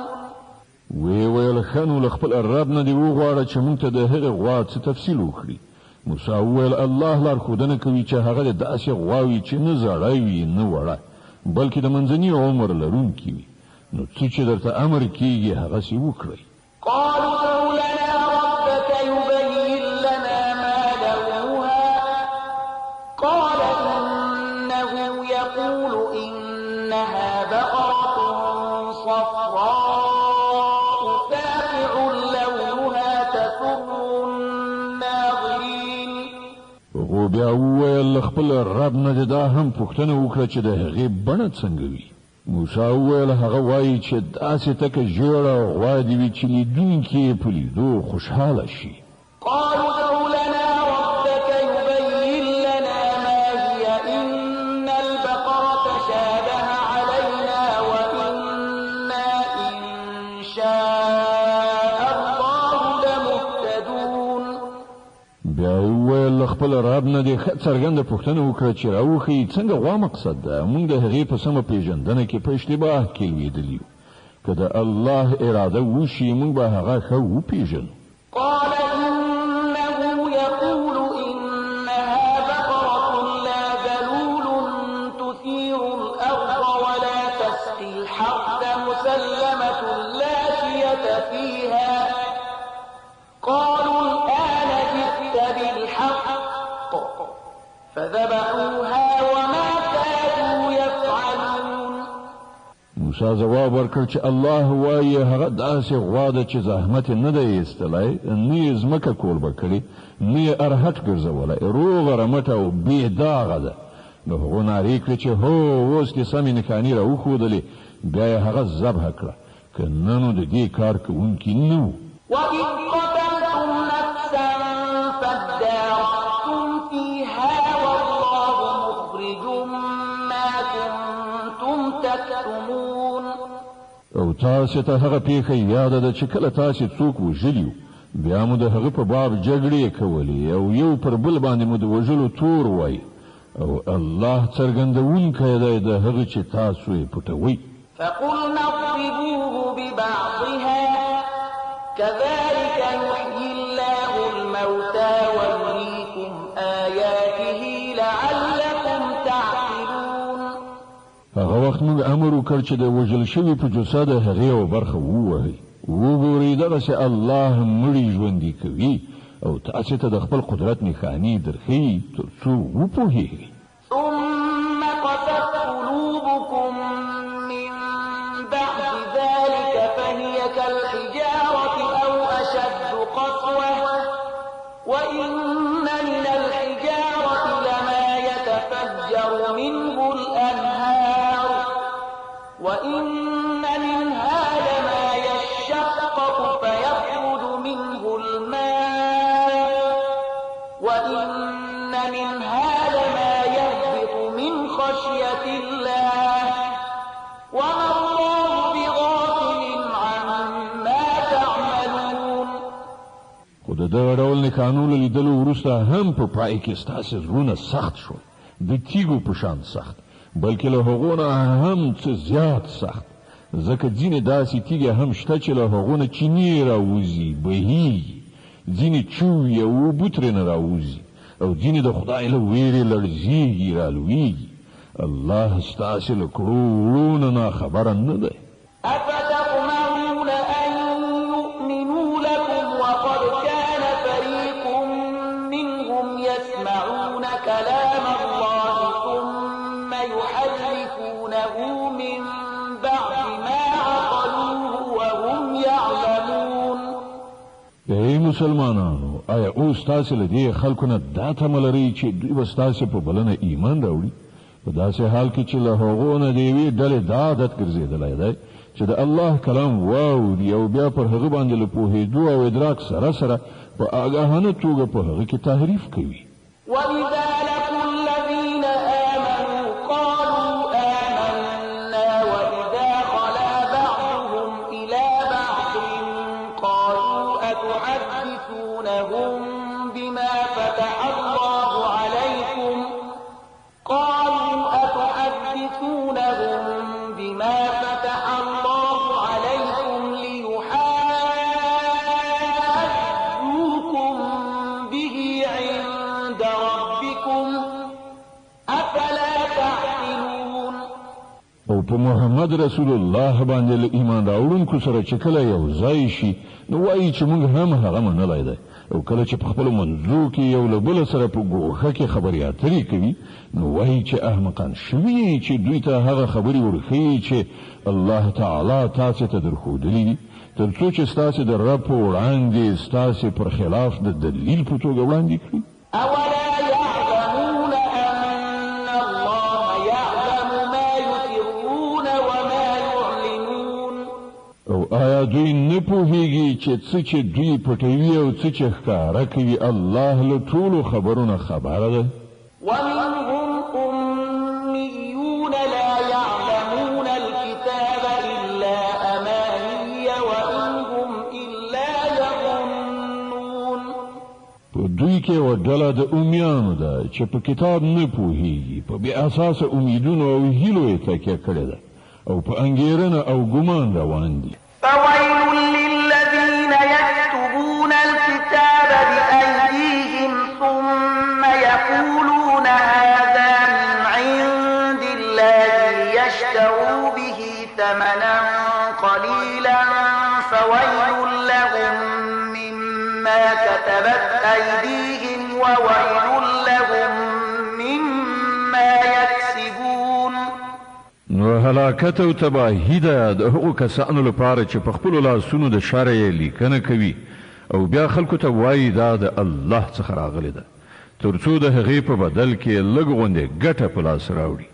ویل خنو له خپل رب نه دی وغواړه چې موږ ته د هغې غوا څه تفصیل وکړي. موسی وویل الله لارښودنه کوي چې هغه د داسې غواوي چې نه زړه وي نه وړه بلکې د منځني عمر لرونکي وي. نو څه چې درته امر کیږي هغسې وکړئ. قالوا ادع لنا ربك يبين لنا ما لونها قال إنه يقول إنها بقرة صفراء فاقع لونها تسر الناظرين. هغو بیا وویل خپل رب نه دا هم پوښتنه وکړه چې د هغې بڼه څنګه وي. موسی وویل هغه وایي چې داسې تکه ژیړه غوا دې وي چې لیدونکي یې په لیدو خوشحاله شي. قالوا ادع لنا ربك يبين لنا ما هي إن خپل رب نه د څرګنده پوښتنه وکړه چې راوخی څنګه غوا مقصد ده. موږ د هغې په سمه پیژندنه کې په اشتباه کې لوېدلي یو. که د الله اراده وشي موږ به هغه ښه وپېژنو. قال إنه يقول إنها بقرة لا ذلول تثير الأرض ولا تسقي الحرث مسلمة لا شية فيها قالوا الآن جئت بالحق فذبحوها وما كادوا يفعلون. موسی جواب ورکړ چې الله وایي هغه داسې غوا ده چې زحمت نه دی ایستلی، نه یې ځمکه کوربه کړې، نه یې ارهټ ګرځولی، روغه رمټه او بې داغه ده. نو هغو نارې کړې چې هو اوس دې سمې نښانې راوښودلې. بیا یې هغه ذبحه کړه، که نه نو د دې کار کوونکي نه وو. وإذ قتلتم نفسا فادارأتم فيها والله مخرج ما كنتم تكتمون. او تاسې ته هغه پیښه یاده ده چې کله تاسې څوک وژلي وو، بیا مو د هغه په باب جګړې کولې او یو پر بل باندې مو د وژلو تور وایي، او الله څرګندونکی دی د هغه چې تاسو یې پټوئ. فقلنا اضربوه ببعضها كذلك يحيي الله الموتى ويريكم آياته لعلكم تعقلون. هغه وخت موږ امر وکړ چې د وژل شوي په جسد هغې یوه برخه ووهئ. وګورئ دغسې الله مړي ژوندي کوي او تاسې ته د خپل قدرت نښانې درښیي تر څو وپوهېږئ. ثم قست قلوبكم من بعد ذلك فهي كالحجارة أو أشد قسوة وإن من الحجارة لما يتفجر منه الأنهار وإن منها لما يشقق فيخرج منه الماء وإن منها لما يهبط من خشية الله وما الله بغافل عما تعملون. خو د دغه ډول نښانو له لیدلو وروسته هم په پای کې ستاسې زړونه سخت شول، د تیږو په شان سخت، بلکې له هغو نه هم څه زیات سخت، ځکه ځینې داسې تیږې هم شته چې له هغو نه چینې راوځي، بهیږي، ځینې چوي او اوبه ترېنه راوځي، او ځینې د خدای له ویرې لړزېږي، رالویږي. الله ستاسې له کړو وړو نه ناخبره نه دی. أفتطمعون أن يؤمنوا لكم وقد كان فريق منهم يسمعون كلام الله ثم يحرفونه من بعد ما عقلوه وهم يعلمون. ای مسلمانانو، آیا اوس تاسې له دې خلکو نه دا تمه لرئ چې دوی به ستاسې په بلنه ایمان راوړي؟ په داسې حال کې چې له هغو نه د یوې ډلې دا عادت ګرځېدلی دی چې د الله کلام واوري او بیا پر هغه باندې له پوهېدو او ادراک سره سره په آګاهانه توګه په هغه کې تحریف کوي. وإذا لقوا الذين آمنوا قالوا آمنا وإذا خلا بعضهم إلى بعض قالوا أتحدثونهم بما فتح الله عليكم ليحاجوكم به عند ربكم أفلا تعقلون. او په محمد رسول الله باندې له ایمان راوړونکو سره چې کله یو ځای شي نو وایي چې موږ هم هغه منلی دی، او کله چې په خپلو منځو کې یو له بله سره په ګوښه کې خبرې اترې کوي نو وایي چې احمقان شوي چې دوی ته هغه خبرې ورښیي چې الله تعالی تاسې ته درښودلي دي، تر څو چې ستاسې د رب په وړاندې ستاسې پر خلاف د دلیل په توګه وړاندې کړي. أولا يعلمون أن الله يعلم ما يسرون وما يعلنون. او آیا دوی نه پوهیږي چې څه چې دوی پټوي او څه چې ښکاره کوي الله له ټولو خبرونه خبره ده؟ ومنهم أميون لا يعلمون الكتاب إلا أماني وإن هم إلا يظنون. په دوی دوی کې یوه ډله د امیانو ده چې په کتاب نه پوهیږي، په بې اساسه امیدونو او هیلو یې تکیه کړې ده او په انګېرنه او ګمان روان دي. فويل للذين يكتبون الكتاب بأيديهم ثم يقولون هذا من عند الله ليشتروا به ثمنا قليلا فويل لهم مما كتبت أيديهم وويل لهم مما يكسبون. نو هلاکت او تباهی ده د هغو کسانو لپاره چې په خپلو لاسونو د شر یې لیکنه کوي او بیا خلکو ته وایي دا د الله څخه راغلی ده، تر څو د هغې په بدل کې لږ غوندې ګټه په لاس راوړي.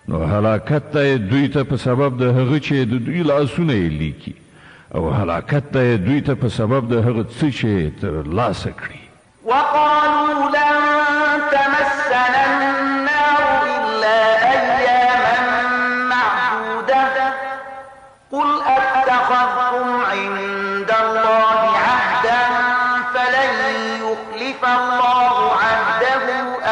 نو هلاکت ته دوی ته په سبب د هغه چې د دوی لاسونه یې لیکي، او هلاکت ته دوی ته په سبب د هغه څه چې تر لاسه کړي. وقالوا لن تمسنا النار إلا أياما معدودة قل أتخذتم عند الله عهدا فلن يخلف الله عهده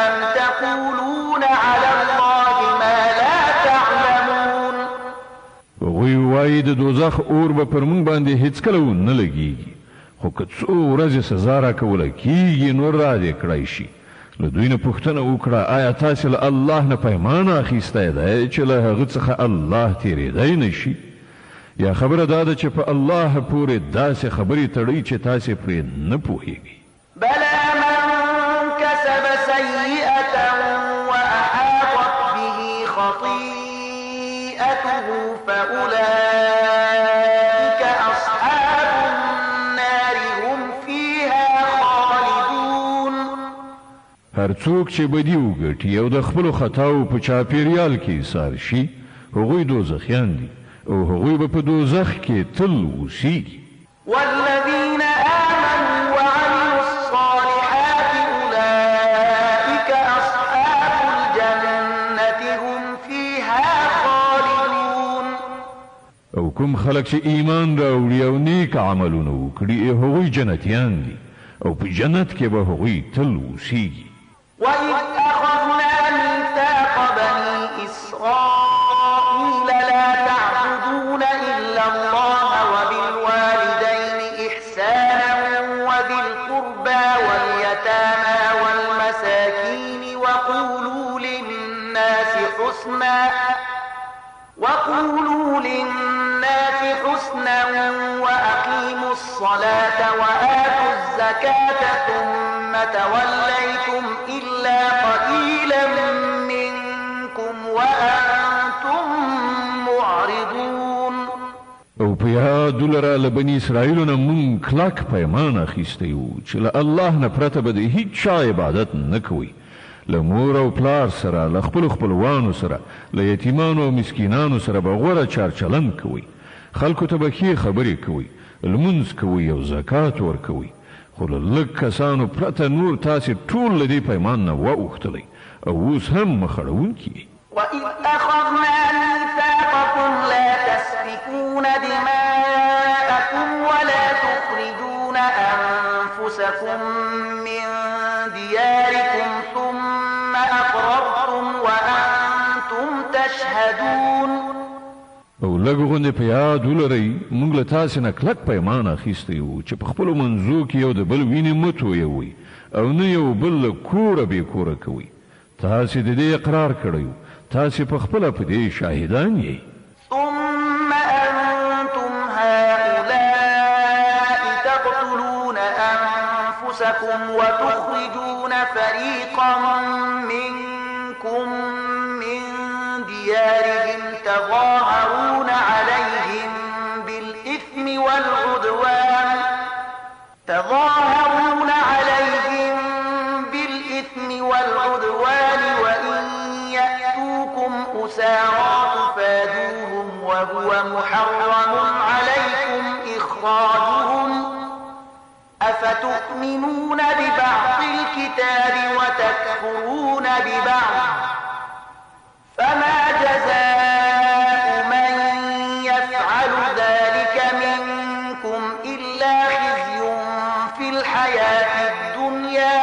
أم تقولون على الله ما لا تعلمون. هغوی وایي د دوزخ اور به پر موږ باندې هیڅکله ونه لګېږي، خو که څو ورځې سزا راکوله کېږي نو را دې کړی شي. له دوی نه پوښتنه وکړه آیا تاسې له الله نه پیمان اخیستی دی چې له هغه څخه الله تېرېدی نه شي؟ یا خبره دا ده چې په الله پورې داسې خبرې تړئ چې تاسې پرې نه پوهېږئ. بلى من كسب سيئة وأحاطت به خطيئته فأولئك أصحاب النار هم فيها خالدون. هر څوک چې بدي وګټي او د خپلو خطاو په چاپېریال کې ایسار شي هغوی دوزخیان دي او هغوی به په دوزخ کې تل اوسیږي. والذين آمنوا وعملوا الصالحات أولئك أصحاب الجنة هم فيها خالدون. او کوم خلک چې ایمان راوړي او نیک عملونه وکړي هغوی جنتیان دي او په جنت کې به هغوی تل اوسیږي. وإذ أخذنا ميثاق بني إسرائيل لا تعبدون إلا الله وبالوالدين إحسانا وذي القربى واليتامى والمساكين وقولوا للناس حسنا وأقيموا الصلاة وآتوا الزكاة ثم توليتم إلا قليلا منكم وأنتم معرضون. او په یاد ولره له بني اسرائیلو نه مونږ کلک پیمان اخیستی وو چې له الله نه پرته به د هیڅ چا عبادت نه کوئ. له مور او پلار سره، له خپلو خپلوانو سره، له یتیمانو او مسکینانو سره به غوره چارچلند کوئ. خلکو ته به ښې خبرې کوئ، لمونځ کوئ او زکات ورکوئ. خو له لږ کسانو پرته نور تاسې ټول له دې پیمان نه واوښتلی او اوس هم مخ اړوونکي یې. وإذ أخذنا ميثاقكم لا تسفكون دماءكم ولا تخرجون أنفسكم من دياركم ثم أقررتم وأنتم تشهدون. او لږ غوندې په یاد ولرئ موږ له تاسې نه کلک پیمان اخیستی وو چې په خپلو منځو کې یو د بل وینې مه تویوئ او نه یو بل له کوره بې کوره کوئ. تاسې د دې اقرار کړی وو، تاسې په خپله په دې شاهدان یئ. ثم أنتم هؤلاء تقتلون أنفسكم وتخرجون فريقا منكم من ديارهم تظاهرون عليهم بالإثم والعدوان وإن يأتوكم أسارى تفادوهم وهو محرم عليكم إخراجهم أفتؤمنون ببعض الكتاب وتكفرون ببعض فما جزاء من يفعل ذلك منكم إلا خزي في الحياة الدنيا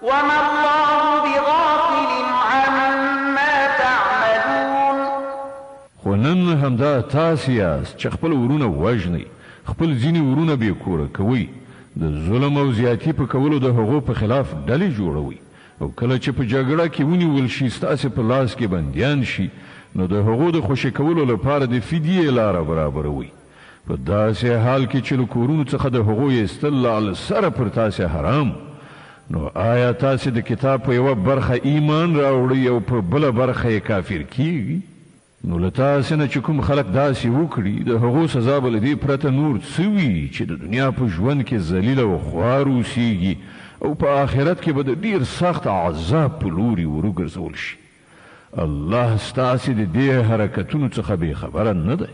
وما الله بغافل عما تعملون. خو نن همدا تاسې یاست چې خپل ورونه وژنئ، خپل ځینې ورونه بې کوره کوئ، د ظلم او زیاتي په کولو د هغو په خلاف ډلې جوړوئ، او کله چې په جګړه کې ونیول شي ستاسې په لاس کې بندیان شي نو د هغو د خوشي کولو لپاره د فدیې لاره برابروئ. په داسې حال کې چې له کورونو څخه د هغو ایستل له سره پر تاسې حرام، نو آیا تاسې د کتاب په یوه برخه ایمان راوړئ او په بله برخه یې کافر کیږي؟ نو له تاسې نه چې کوم خلک داسې وکړي د هغو سزا به له دې پرته نور څه وي چې د دنیا په ژوند کې ذلیل او خوار اوسیږي او په آخرت کې به د ډیر سخت عذاب په لوري وروګرځول شي. الله ستاسې د دې حرکتونو څخه بې خبره نه دی.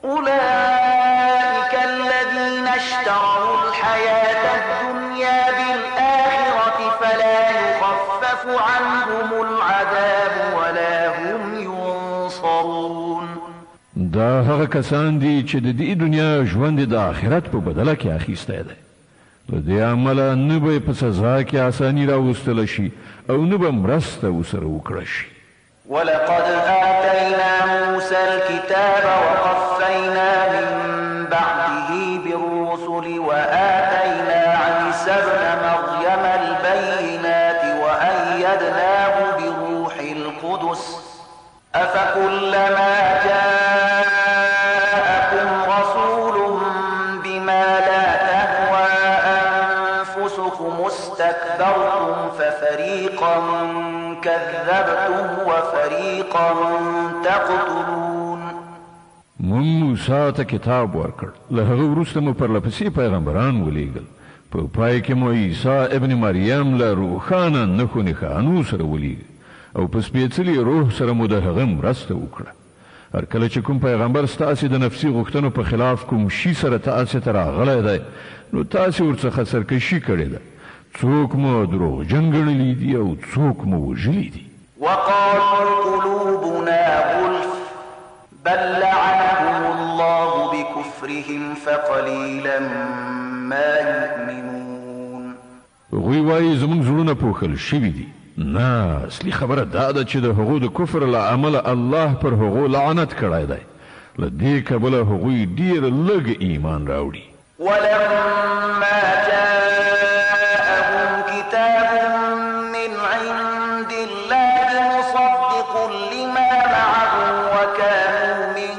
أولئك الذين اشتروا الحياة الدنيا بالآخرة فلا يخفف عنهم العذاب ولا هم ينصرون. دا هغه کسان دي چې د دې دنیا ژوند د آخرت په بدله کې اخیستی دی. له دې عمله نه به په سزا کې اساني راوستله شي او نه به مرسته ورسره وکړه شي. ولقد آتينا موسى الكتاب وقفينا من بعده بالرسل وآتينا عيسى ابن مريم البينات وأيدناه بروح القدس أفكلما جاءكم رسول بما لا تهوى أنفسكم استكبرتم ففريقا كذبتم وفريقا تقتلون. مون موسی ته کتاب ورکړ، له هغه وروسته مو پرلپسې پیغمبران ولیږل، په پای کې مو عیسی ابن مریم له روښانه نښو نښانو سره ولیږه او په سپېڅلي روح سره مو د هغه مرسته وکړه. هر کله چې کوم پیغمبر ستاسې د نفسي غوښتنو په خلاف کوم شي سره تاسې ته راغلی دی نو تاسې ورڅخه سرکشي کړې ده. څوک مو دروغجن ګڼلي دي او څوک مو وژلي دي. وقالوا قلوبنا غلف بل لعنهم الله بكفرهم فقليلا ما يؤمنون. هغوی وایي زموږ زړونه پوښل شوي دي. نه، اصلي خبره دا ده چې د هغو د کفر له امله الله پر هغو لعنت کړی دی. له دې کبله هغوی ډېر لږ ایمان راوړي. ولما جاءهم كتاب من عند الله مصدق لما معهم وكانوا من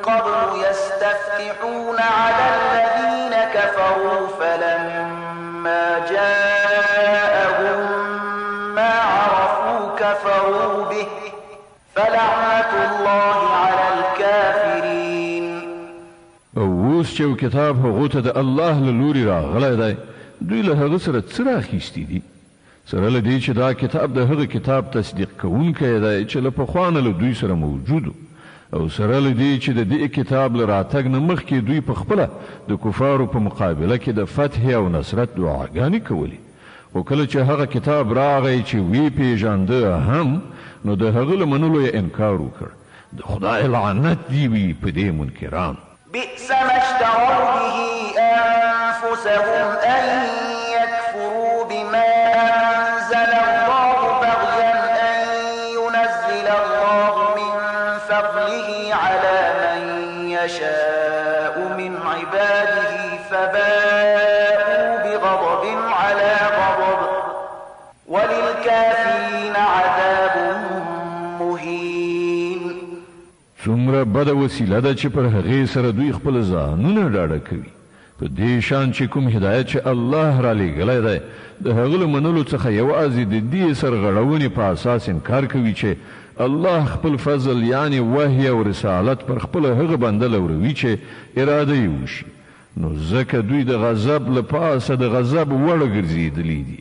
قبل يستفتحون على الذين كفروا فلما جاءهم ما عرفوا كفروا به فلعنة الله على الكافرين. اوس چې کتاب هغو ته د الله له لوري راغلی دی دوی له هغه سره څه راخیستي دي؟ سره له دې چې دا کتاب د هغه کتاب تصدیق کوونکی دی چې له پخوا نه له دوی سره موجود او سره له دې چې د دې کتاب له راتګ نه مخکې دوی په خپله د کفارو په مقابله کې د فتح او نصرت دعاګانې کولې. خو کله چې هغه کتاب راغی چې وی پیژانده هم نو د هغه له منلو یې انکار وکړ. د خدای لعنت دی وي په دې منکرانو. بئس ما اشتروا به أنفسهم أن يكفروا بما أنزل الله بغيا أن ينزل الله من فضله على من يشاء من عباده فباءوا بغضب على غضب وللكافرين عذاب مهين. څومره بده وسیله ده چې پر هغې سره دوی خپل ځانونه ډاډه کوي. په دې شان چې کوم هدایت چې الله را لېږلی دی د هغه له منلو څخه یوازې د دې سرغړونې په اساس انکار کوي چې الله خپل فضل یعنی وحی او رسالت پر خپل هغه بنده لوروي چې اراده یې وشي. نو ځکه دوی د غضب له پاسه د غضب وړ ګرځېدلي دي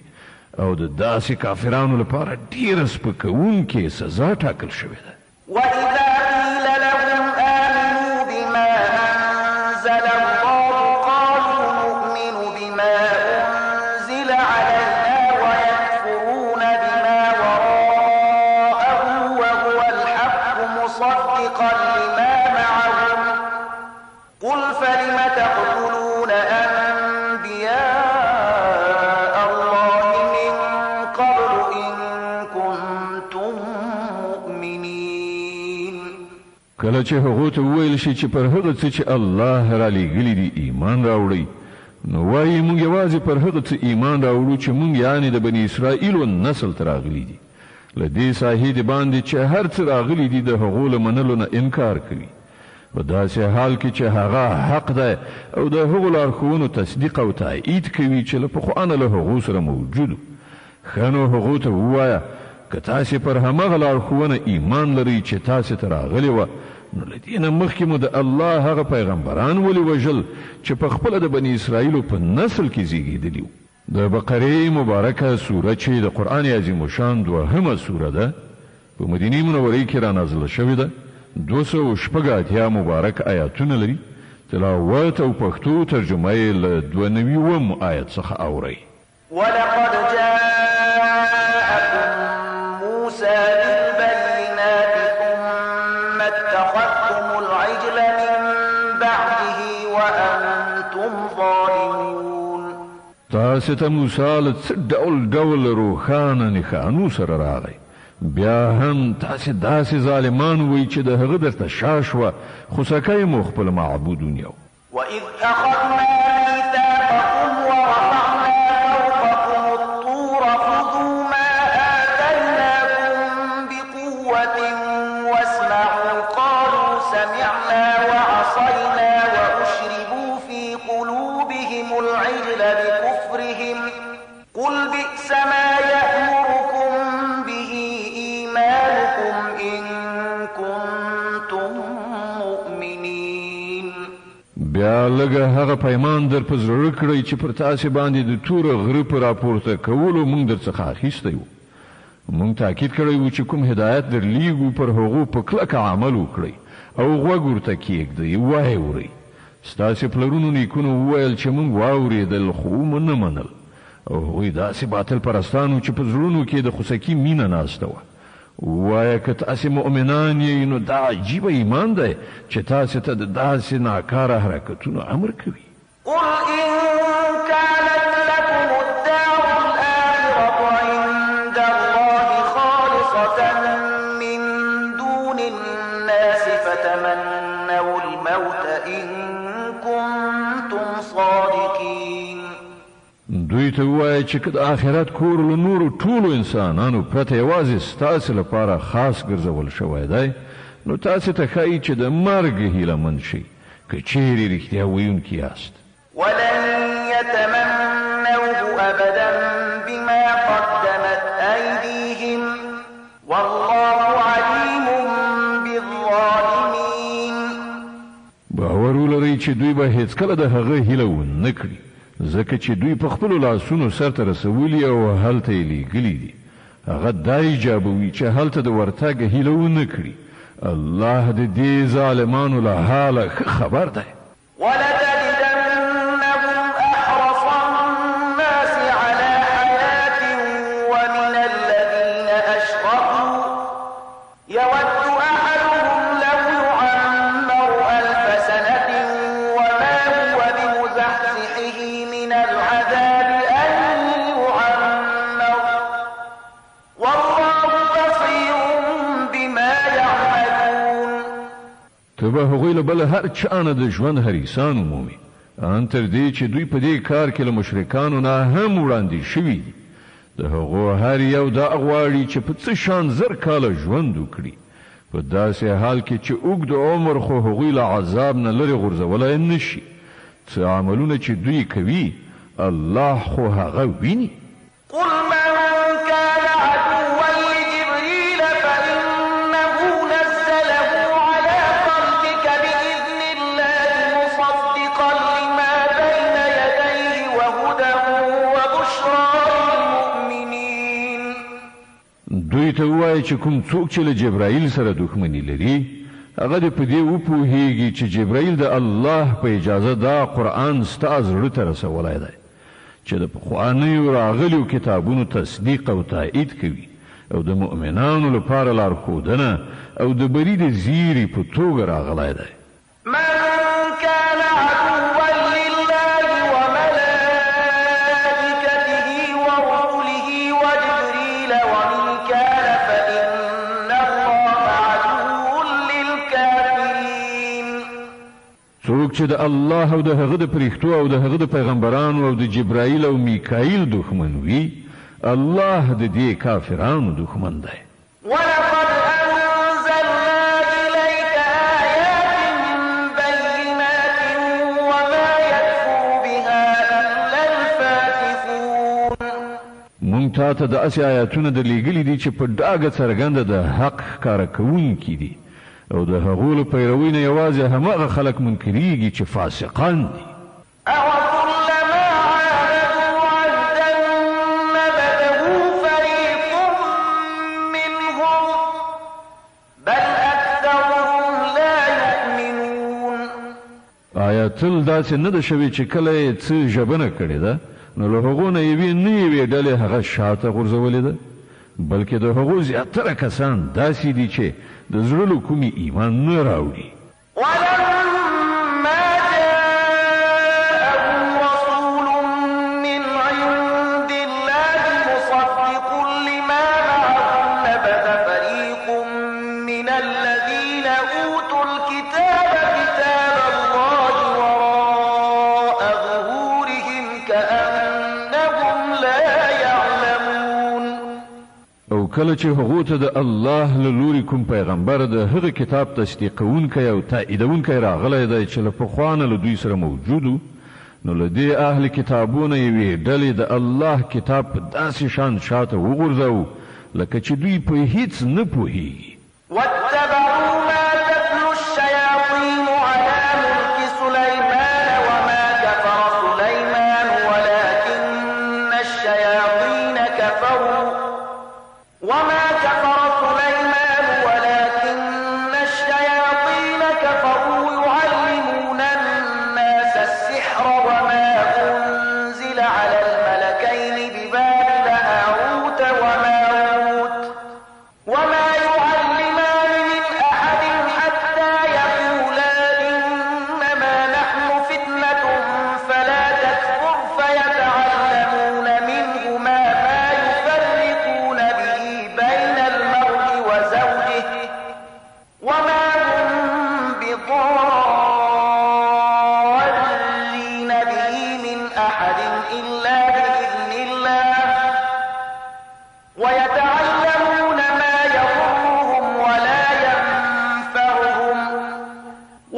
او د داسې کافرانو لپاره ډېره سپکوونکې سزا ټاکل شوې ده. وإذا قيل لهم آمنوا بما أنزل الله قالوا نؤمن بما أنزل علينا ويكفرون بما وراءه وهو الحق مصدقا لما معهم قل فلم تقتلون أنبياء الله من قبل کله چې هغو ته وویل شي چې پر هغه څه چې الله را لېږلي دي ایمان راوړئ، نو وایي موږ یوازې پر هغه څه ایمان راوړو چې موږ یعنې د بني اسرائیلو نسل ته راغلي دي. له دې ساحې د باندې چې هر څه راغلي دي د هغو له منلو نه انکار کوي، په داسې حال کې چې هغه حق دی او د هغو لارښوونو تصدیق او تایید کوي چې له پخوا نه له هغو سره موجود. ښه نو هغو ته ووایه که تاسې پر همغه لارښوونه ایمان لرئ چې تاسې ته راغلې وه، نو له دې نه مخکې مو د الله هغه پیغمبران ولې وژل چې په خپله د بني اسرائیلو په نسل کې زیږېدلي وو. د بقرې مبارکه سوره چې د قرآن عظیم الشان دوهمه سوره ده، په مدینې منورې کې را نازله شوې ده، 286 مبارک آیاتونه لري. تلاوت او پښتو ترجمه یې له 92 آیت څخه اورئ. ولقد جاءكم موسى بالبينات ثم اتخذتم العجل من بعده وأنتم ظالمون. تاسو ته موسی له ډول روښانه نښانو سره راغی، بیا هم تاسې داسې ظالمان وئ چې د هغه درته شا شوه، خو سکی مو خپل معبود ونیو. وإذ أخذنا ميثاقكم ورفعنا فوقكم الطور خذوا ما آتيناكم بقوة واسمعوا قالوا سمعنا وعصينا وأشربوا في قلوبهم العجل بكفرهم قل بئس ما يأمركم به إيمانكم إن كنتم مؤمنين. بیا لږه هغه پیمان در په زړه کړئ چې پر تاسې باندې د توره غره په راپورته کولو موږ درڅخه اخیستی وو. موږ تاکید کړی وو چې کوم هدایت درلیږو پر هغو په کلکه عمل وکړئ او غوږ ورته کیږدئ، وایې ورئ. ستاسې پلرونو نیکونو وویل چې موږ واورېدل خو مو نه منل، او هغوی داسې باطل پرستانو چې په زړونو کې د خوسکي مینه ناسته وه. وایه که تاسې مؤمنان یې نو دا عجیبه ایمان دی چې تاسې ته د داسې ناکاره حرکتونو امر کوي. قل إن كانت لكم الدار الآخرة عند الله خالصة من دون الناس فتمنوا الموت إن كنتم صادقين. دوی ته ووایه چې که د آخرت کور له نورو ټولو انسانانو پرته یوازې ستاسې لپاره خاص ګرځول شوی دی، نو تاسې ته ښایي چې د مرګ هیله مند شئ که چیرې رښتیا ویونکي یاست. ولن يتمنوه أبدا بما قدمت أيديهم والله عليم بالظالمين. باور ولرئ چې دوی به هیڅکله د هغه هیله ونه کړي، ځکه چې دوی په خپلو لاسونو سرته رسولي او هلته یې لیږلي دي. هغه دا ایجابوي چې هلته د ورتګ هیله ونه کړي. الله د دې ظالمانو له حاله ښه خبر دی. ولتجدنهم أحرص الناس على حياة ومن الذين أشركوا يود أحدهم لو يعمر 1000 سنة وما هو بمزحزحه من العذاب أن يعمر والله بصير بما يعملون. ته به هغوی له بله هر چا نه د ژوند حریصان ومومي، ان تر دې چې دوی په دې کار کې له مشرکانو نه هم وړاندې شوي دي. د هغو هر یو دا غواړي چې په څه شان 1000 کاله ژوند وکړي، په داسې حال کې چې اوږد عمر خو هغوی له عذاب نه لرې غورځولی نه شي. څه عملونه چې دوی کوي الله خو هغه ویني. قل من كان عدوا لجبريل فإنه نزله على قلبك بإذن الله مصدقا لما بين يديه وهدى وبشرى للمؤمنين. دوی ته ووایه چې کوم څوک چې له جبرائیل سره دښمني لري، هغه دې په دې وپوهیږي چې جبرائیل د الله په اجازه دا قرآن ستا زړه ته رسولی دی چې د پخوانیو راغلیو کتابونو تصدیق او تایید کوي او د مؤمنانو لپاره لارښودنه او د بري د زیري په توګه راغلی دی. من كان عدوا لله وملائكته ورسله وجبريل وميكال فإن الله عدو للكافرين. څوک چې د الله او د هغه د فرښتو او د هغه د پیغمبرانو او د جبرائیل او میکائیل دښمن وي الله د دې کافرانو دښمن دی. ولقد أنزلنا إليك آيات بينات وما يكفر بها إلا الفاسقون. مونږ ته د اسې آیاتونه د لیږلي دي چې په ډاګه څرګنده د حق ښکاره کوونکي دي او د هغو له پیروۍ نه یوازې هماغه خلک منکریږي چې فاسقان دي. أَوَكُلَّمَا عَاهَدُوا عَهْدًا نَبَذَهُ فَرِيقٌ مِّنْهُمْ بَلْ أَكْثَرُهُمْ لَا يُؤْمِنُونَ. آیا تل داسې نه ده شوې چې کله یې څه ژبنه کړې ده نو له هغو نه یوې نه یوې ډلې هغه شاته غورځولې ده بلکې د هغو زیاتره کسان داسې دي چې د زړه له کومې ایمان نه راوړي. ولما جاءهم رسول من عند الله مصدق لما معهم نبذ فريق من الذين أوتوا الكتاب كتاب الله وراء ظهورهم كأنهم لا يعلمون. او کله چې هغو ته د الله له لوري کوم پیغمبر د هغه کتاب تصدیقونکی او تاییدونکی راغلی دی چې له پخوا نه له دوی سره موجودو نو له دې اهل کتابونه یوې ډلې د الله کتاب په داسې شان شاته وغورځوو لکه چې دوی په هیڅ نه پوهیږي. واتبعوا ما تتلو الشياطين على ملك سليمان وما كفر سليمان ولكن الشياطين كفروا يعلمون الناس السحر وما أنزل على الملكين ببابل هاروت وماروت وما يعلمان من أحد حتى يقولا إنما نحن فتنة فلا تكفر فيتعلمون منهما ما يفرقون به بين المرء وزوجه وما هم بضارين به من أحد إلا بإذن الله ويتعلمون ما يضرهم ولا ينفعهم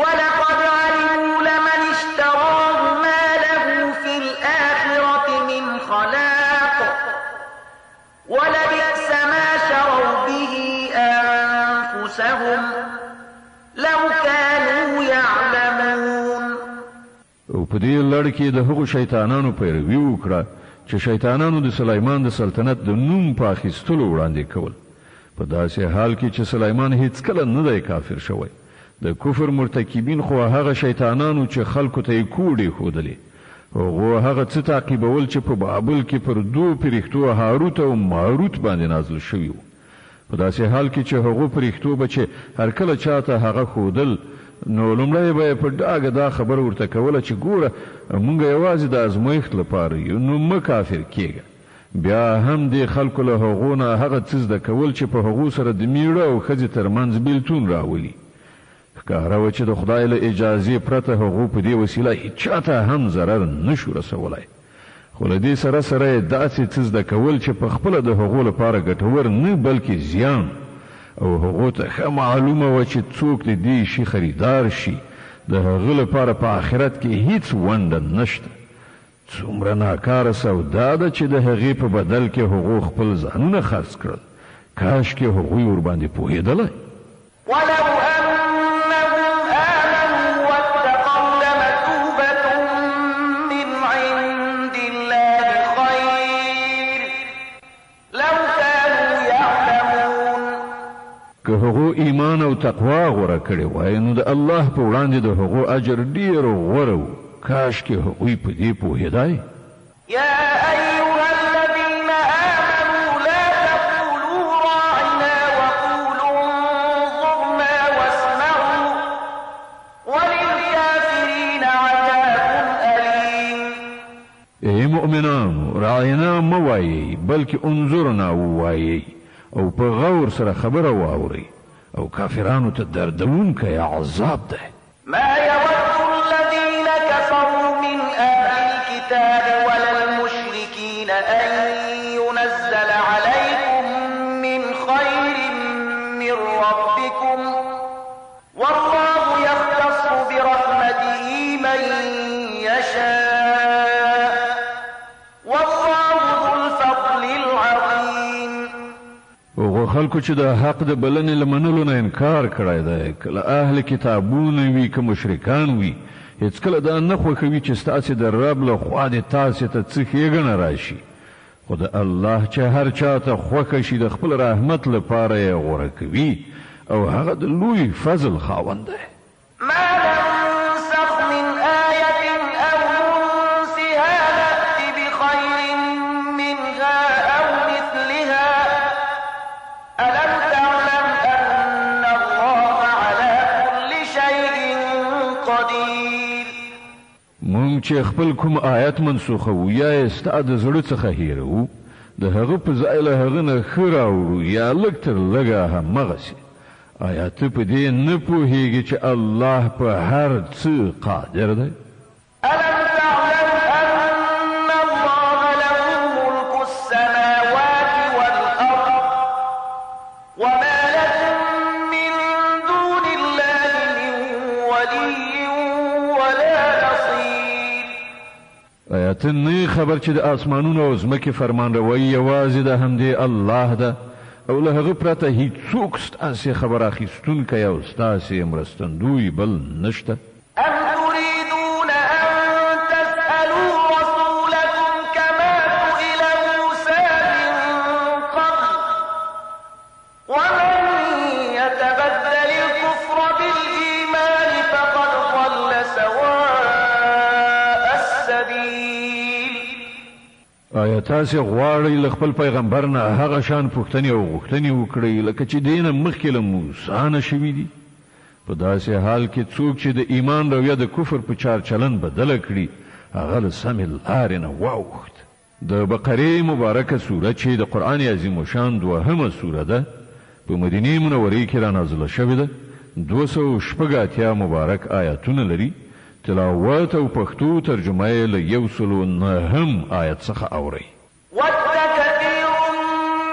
ولقد علموا لمن اشتراه ما له في الآخرة من خلاق ولبئس ما شروا به أنفسهم لو كانوا يعلمون. او په دې لړ کې د هغو شیطانانو پیروي وکړه چې شیطانانو د سلیمان د سلطنت د نوم په اخیستلو وړاندې کول په داسې حال کې چې سلیمان هیڅکله نه دی کافر شوی. د کفر مرتکبین خو هغه شیطانانو چې خلکو ته یې کوډې ښودلې هغو هغه څه تعقیبول چې په بابل کې پر دوو فرښتو هاروت او ماروت باندې نازل شوي وو. په داسې حال کې چې هغو فرښتو به چې هر کله چاته هغه ښودل نو لومړی به یې په ډاګه دا خبره ورته کوله چې ګوره مونږ یوازې د ازمایښت لپاره یو نو مه کافر کېږه. بیا هم دې خلکو له هغو نه هغه څه زده کول چې په هغو سره د میړه او ښځې ترمنځ بیلتون راولي. ښکاره وه چې د خدای له اجازې پرته هغو په دې وسیله هیڅ چاته هم ضرر نشو رسولی. خو له دې سره سره یې داسې څه زده کول چې په خپله د هغو لپاره ګټور نه بلکې زیان او هغو ته ښه معلومه وه چې څوک د دې شي خریدار شي د هغه لپاره په آخرت کې هیڅ ونډه نشته. څومره ناکاره سودا ده چې د هغې په بدل کې هغو خپل ځانونه خرڅ کړل. کاشکې هغوی ورباندې پوهېدلی. ولو أنهم آمنوا واتقوا لمثوبة من عند الله خير لو كانوا يعلمون. که هغو ایمان او تقوا غوره کړې وای نو د الله په وړاندې د هغو اجر ډېر غوره و. کاشکې هغوی په دې پوهېدای. يا أيها الذين آمنوا لا تقولوا راعنا وقولوا انظرنا واسمعوا وللكافرين عذاب أليم. ای مؤمنانو راعنا مه وایئ بلکې انظرنا ووایئ او په غور سره خبره واورئ او کافرانو ته دردونکی عذاب دی. ما يود الذين المشركين أن ينزل عليكم من خير من ربكم والله يختص برحمته من يشاء والله ذو الفضل العظيم. وغو خلکو چې د حق د بلنې له منلو نه انکار کړی دی، کله اهل کتابونه وي که مشرکان وي، هیڅکله دا نه خوښوي چې ستاسې د رب له خوا دې تاسې ته څه ښېګڼه راشي، خو د الله چې هر چا ته خوښه شي د خپل رحمت لپاره یې غوره کوي او هغه د لوی فضل خاوند دی. ما ننسخ من آية أو ننسها نأت بخير منها أو مثلها ألم تعلم أن الله على كل شيء قدير. مونږ چې خپل کوم آیت منسوخوو یا یې ستا د زړه څخه هېروو، د هغه په ځای له هغه نه ښه راوړو یا لږ تر لږه همغسې. آیا ته په دې نه پوهېږې چې الله په هر څه قادر دی؟ ألم تعلم أن الله له ملك السماوات والأرض وما لكم من دون الله من ولي ولا نصير. آیا ته نه خبر چې د آسمانونو او ځمکې فرمانروي یوازې د همدې الله ده او له هغه پرته هیڅوک ستاسې خبر اخیستونکی او ستاسې مرستندوی بل نشته؟ أم تريدون أن تسألوا رسولكم كما سئل موسى من قبل ومن يتبدل الكفر بالإيمان فقد ضل سواء السبيل. آیا تاسې غواړئ له خپل پیغمبر نه هغه شان پوښتنې او غوښتنې وکړئ لکه چې دې نه مخکې له موسی نه شوي دي؟ په داسې حال کې څوک چې د ایمان رویه د کفر په چار چلن بدله کړي هغه له سمې لارې نه واوښت. د بقرې مبارکه سوره چې د قرآن عظیم الشان 2مه سوره ده، په مدینې منورې کې رانازله شوې ده، 286 مبارک آیاتونه لري. تلاوت او پښتو ترجمه یې له 109 آیت څخه اورئ. ود كثير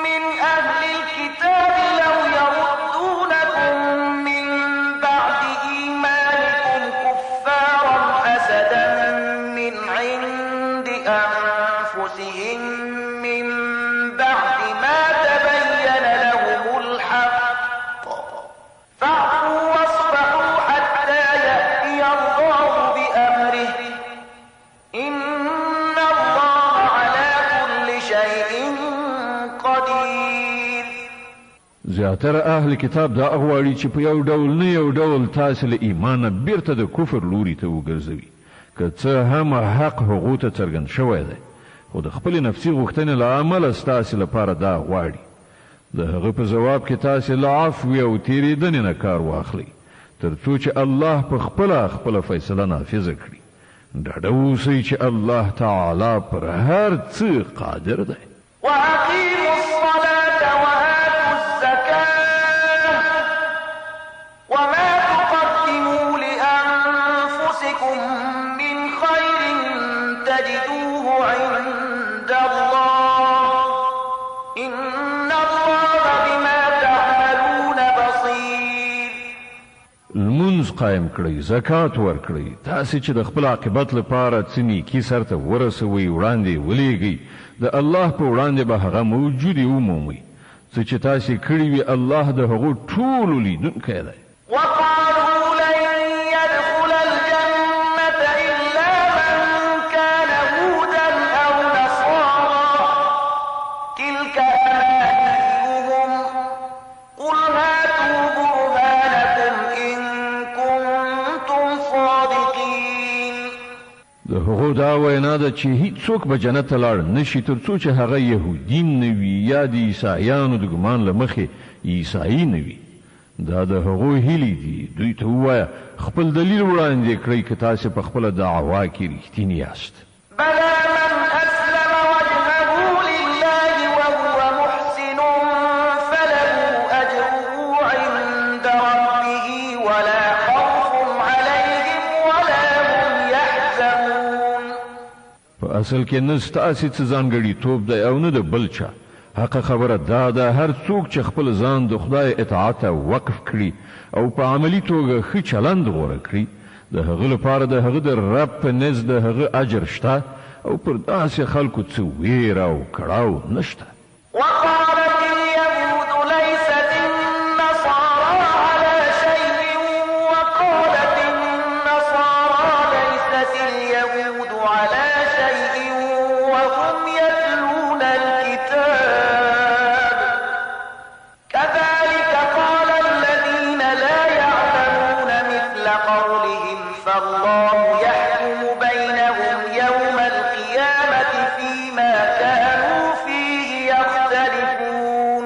من أهل الكتاب لو يردونكم من بعد إيمانكم كفارا حسدا من عند أنفسهم من بعد ما تبين لهم الحق فاعفوا واصفحوا حتى يأتي الله بأمره إن الله على كل شيء قدير. زیاتره اهل کتاب دا غواړي چې په یو ډول نه یو ډول تاسې له ایمانه بیرته د کفر لوري ته وګرځوي، که څه هم حق هغو ته څرګند شوی دی، خو د خپلې نفسي غوښتنې له امله ستاسې لپاره دا غواړي. د هغه په جواب کې تاسې له عفو او تېرېدنې نه کار واخلئ تر څو چې الله په خپله فیصله نافظه کړي. ډاډه اوسئ چې الله تعالی پر هر څه قادر دی. وأقيموا الصلاة وآتوا الزكاة وما تقدموا لأنفسكم من خير تجدوه عند الله إن الله بما تعملون بصير. لمونځ قایم کړئ، زکات ورکړئ، تاسې چې د خپل عاقبت لپاره څه نیکي سرته ورسوئ وړاندې ولېږئ، د الله په وړاندې به هغه موجودې ومومئ. څه چې تاسې کړي وي الله د هغو ټولو لیدونکی دی. وقالوا لن يدخل الجنة إلا من كان هودا أو نصارى تلك أمانيهم قل هاتوا برهانكم إن كنتم صادقين. د هغو دا وینا ده چې هیڅوک به جنت ته لاړ نشي تر څو چې هغه یهودین نه وي یا د عیسایانو د ګمان له مخې عیسایي نه وي. دا د هغو هیلې دي. دوی ته ووایه خپل دلیل وړاندې کړئ که تاسې په خپله دعوا کې رښتیني یاست. بلى من أسلم وجهه لله وهو محسن فله أجره عند ربه ولا خوف عليهم ولا هم يحزنون. په اصل کې نه ستاسې څه ځانګړیتوب دی او نه د بل چا. حق خبره دا ده هر څوک چې خپل ځان د خدای اطاعت ته وقف کړي او په عملي توګه ښه چلند غوره کړي د هغه لپاره د هغه د رب په نزد د هغه اجر شته او پر داسې خلکو څه ویره او کړاو نشته. وقالت اليهود ليست النصارى على شيء وقالت النصارى ليست اليهود على شيء وهم يتلون الكتاب كذلك قال الذين لا يعلمون مثل قولهم فالله يحكم بينهم يوم القيامة فيما كانوا فيه يختلفون.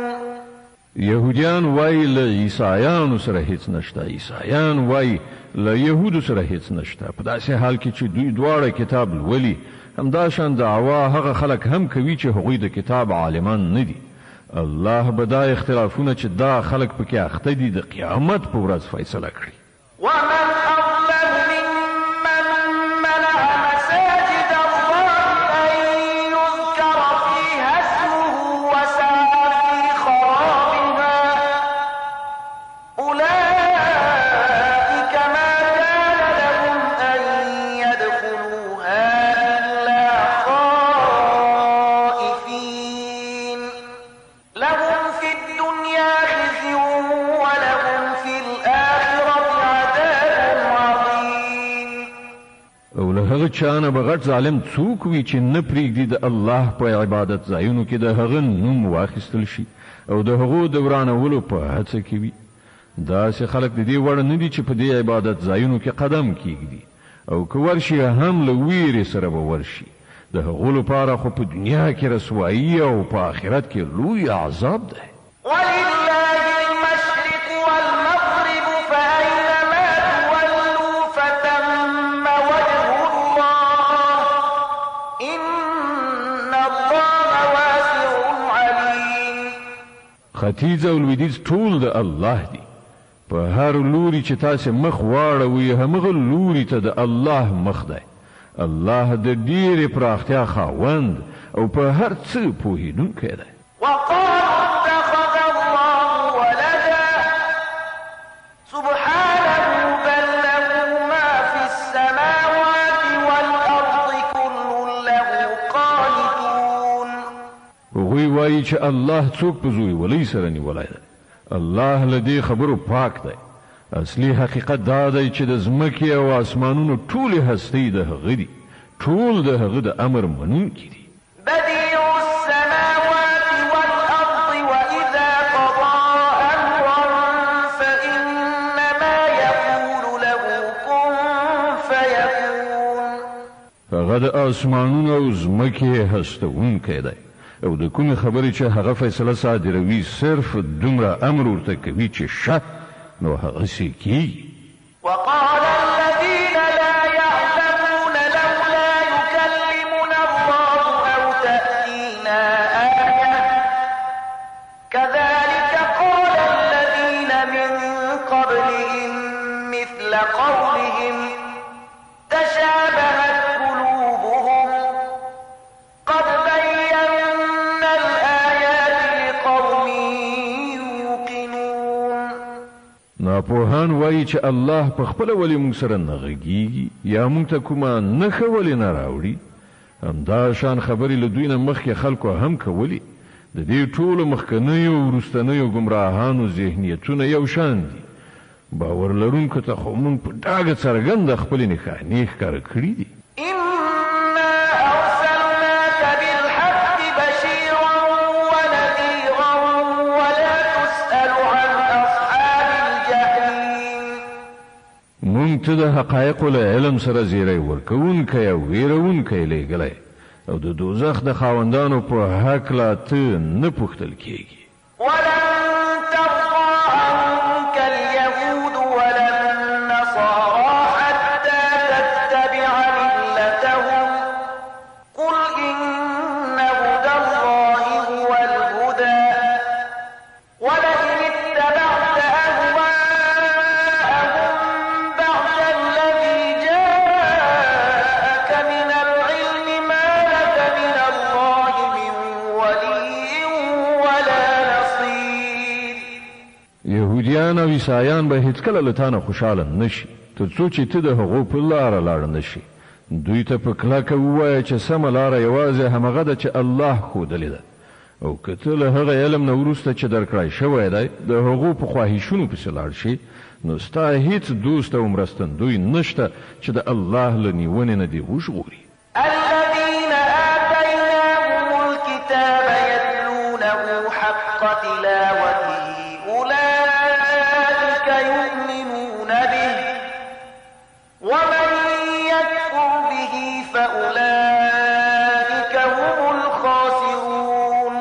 يهوديان وای له عیسایانو سره هیڅ نشته، عیسایان وای له يهودو سره هیڅ نشته. په داسې حال کې چې دوی دواړه کتاب لولي همداشان دعوا هغه خلک هم کوي چې هغوی د کتاب عالمان نه دي. الله به دا اختلافونه چې دا خلک پکې اخته دي د قیامت په ورځ فیصله کړي. ومن أظلم ممن منع مساجد الله أن يذكر فيها اسمه وسعى في خرابها أولئك ما كان لهم أن يدخلوها إلا خائفين لهم في الدنيا خزي ولهم في الآخرة عذاب عظيم. او له هغه چانه به غټ ظالم څوک وي چې نه پرېږدي د الله په عبادت ځایونو کې د هغه نوم واخیستل شي او د هغو د ورانولو په هڅه کې وي. داسې خلک د دې وړ نه دي چې په دې عبادت ځایونو کې قدم کېږدي او که ورشي هم له ویرې سره به ورشي. د هغو لپاره خو په دنیا کې رسوایي او په آخرت کې لوی عذاب دی. ولله المشرق والمغرب فأينما تولوا فثم وجه الله إن الله واسع عليم. ختیځ او لویدیځ ټول د الله دي. په هر لوري چې تاسې مخ واړوي همغه لوري ته د الله مخ دی. الله د ډېرې پراختیا خاوند او په هر څه پوهېدونکی دی. وقالوا اتخذ الله ولدا سبحانه بل له ما في السماوات والأرض كل له قانتون. هغوی وایي چې الله څوک په زوی ولی سره نیولی دی. الله له دې خبرو پاک دی. اصلي حقیقت دا دی چې د ځمکې او اسمانونو ټولې هستۍ د هغه دي. ټول د هغه د امر منونکي دي. بديع السماوات والأرض وإذا قضى أمرا فإنما يقول له كن فيكون. هغه د اسمانونو او ځمکې هستوونکی دی او د کومې خبرې چې هغه فیصله صادروي صرف دومره امر ورته کوي چې شه نو هغسې کېږي. وقال الذين لا يعلمون لولا يكلمنا الله أو تأتينا آية كذلك قال الذين من قبلهم مثل قولهم تشابهت قلوبهم قد بينا الآيات لقوم يوقنون. ناپوهان وایي چې الله په خپله ولې موږ سره نه غږیږي یا موږ ته کومه نښه ولې نه راوړي. همدا شان خبرې له دوی نه مخکې خلکو هم کولې. د دې ټولو مخکنیو او وروستنیو ګمراهانو ذهنیتونه یو شان دي. باور لرونکو ته خو موږ په ډاګه څرګنده خپلې نښانې ښکاره کړي دي. إنا أرسلناك بالحق بشيرا ونذيرا ولا تسأل عن أصحاب الجحيم. موږ ته د حقایقو له علم سره زیری ورکوونکی او ویرونکی لیږلی او د دوزخ د خاوندانو په هکله ته نه پوښتل کیږي. ولن ترضى عنك اليهود ولا النصارى حتى تتبع ملتهم قل إن هدى الله هو الهدى ولئن اتبعت أهواءهم بعد الذي جاءك من العلم ما يهودیان او عیسایان به هیڅ کله له تا نه خوشحاله نشي تر څو چې ته د هغو په لاره لاړ نه شي. دوی ته په کلکه ووایه چې سمه لاره یوازې همغه ده چې الله ښودلې ده، او که ته له هغه علم نه وروسته چې درکړی شوی دی د هغو په خواهشونو پسې لاړ شي، نو ستا هیڅ دوست او مرستندوی نشته چې د الله له نیونې نه دې وژغوري. الذين آتيناهم الكتاب يتلونه حق تلاوته أولئك يؤمنون به ومن يكفر به فأولئك هم الخاسرون.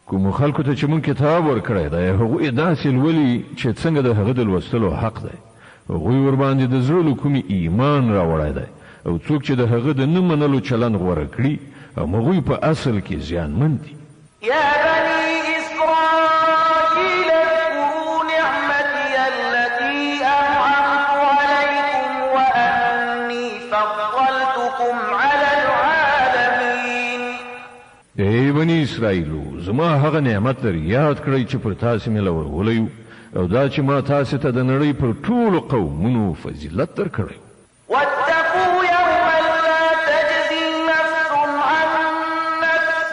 کوم خلکو ته چې مونږ کتاب ورکړی دی هغوی داسې لولي چې څنګه د هغه د لوستلو حق دی، هغوی ورباندې د زړه له کومې ایمان راوړی دی، او څوک چې د هغه د نه منلو چلند غوره کړي هغوی په اصل کې زیانمن دي. يا بني إسرائيل اذكروا نعمتي التي أنعمت عليكم وأني فضلتكم على العالمين. ای بني اسرائیلو، زما هغه نعمت لري یاد کړئ چې پر تاسې مې لورولی او دا چې ما تاسې ته د نړۍ پر ټولو قومونو فضیلت درکړی. واتقوا يوما لا تجزي نفس عن نفس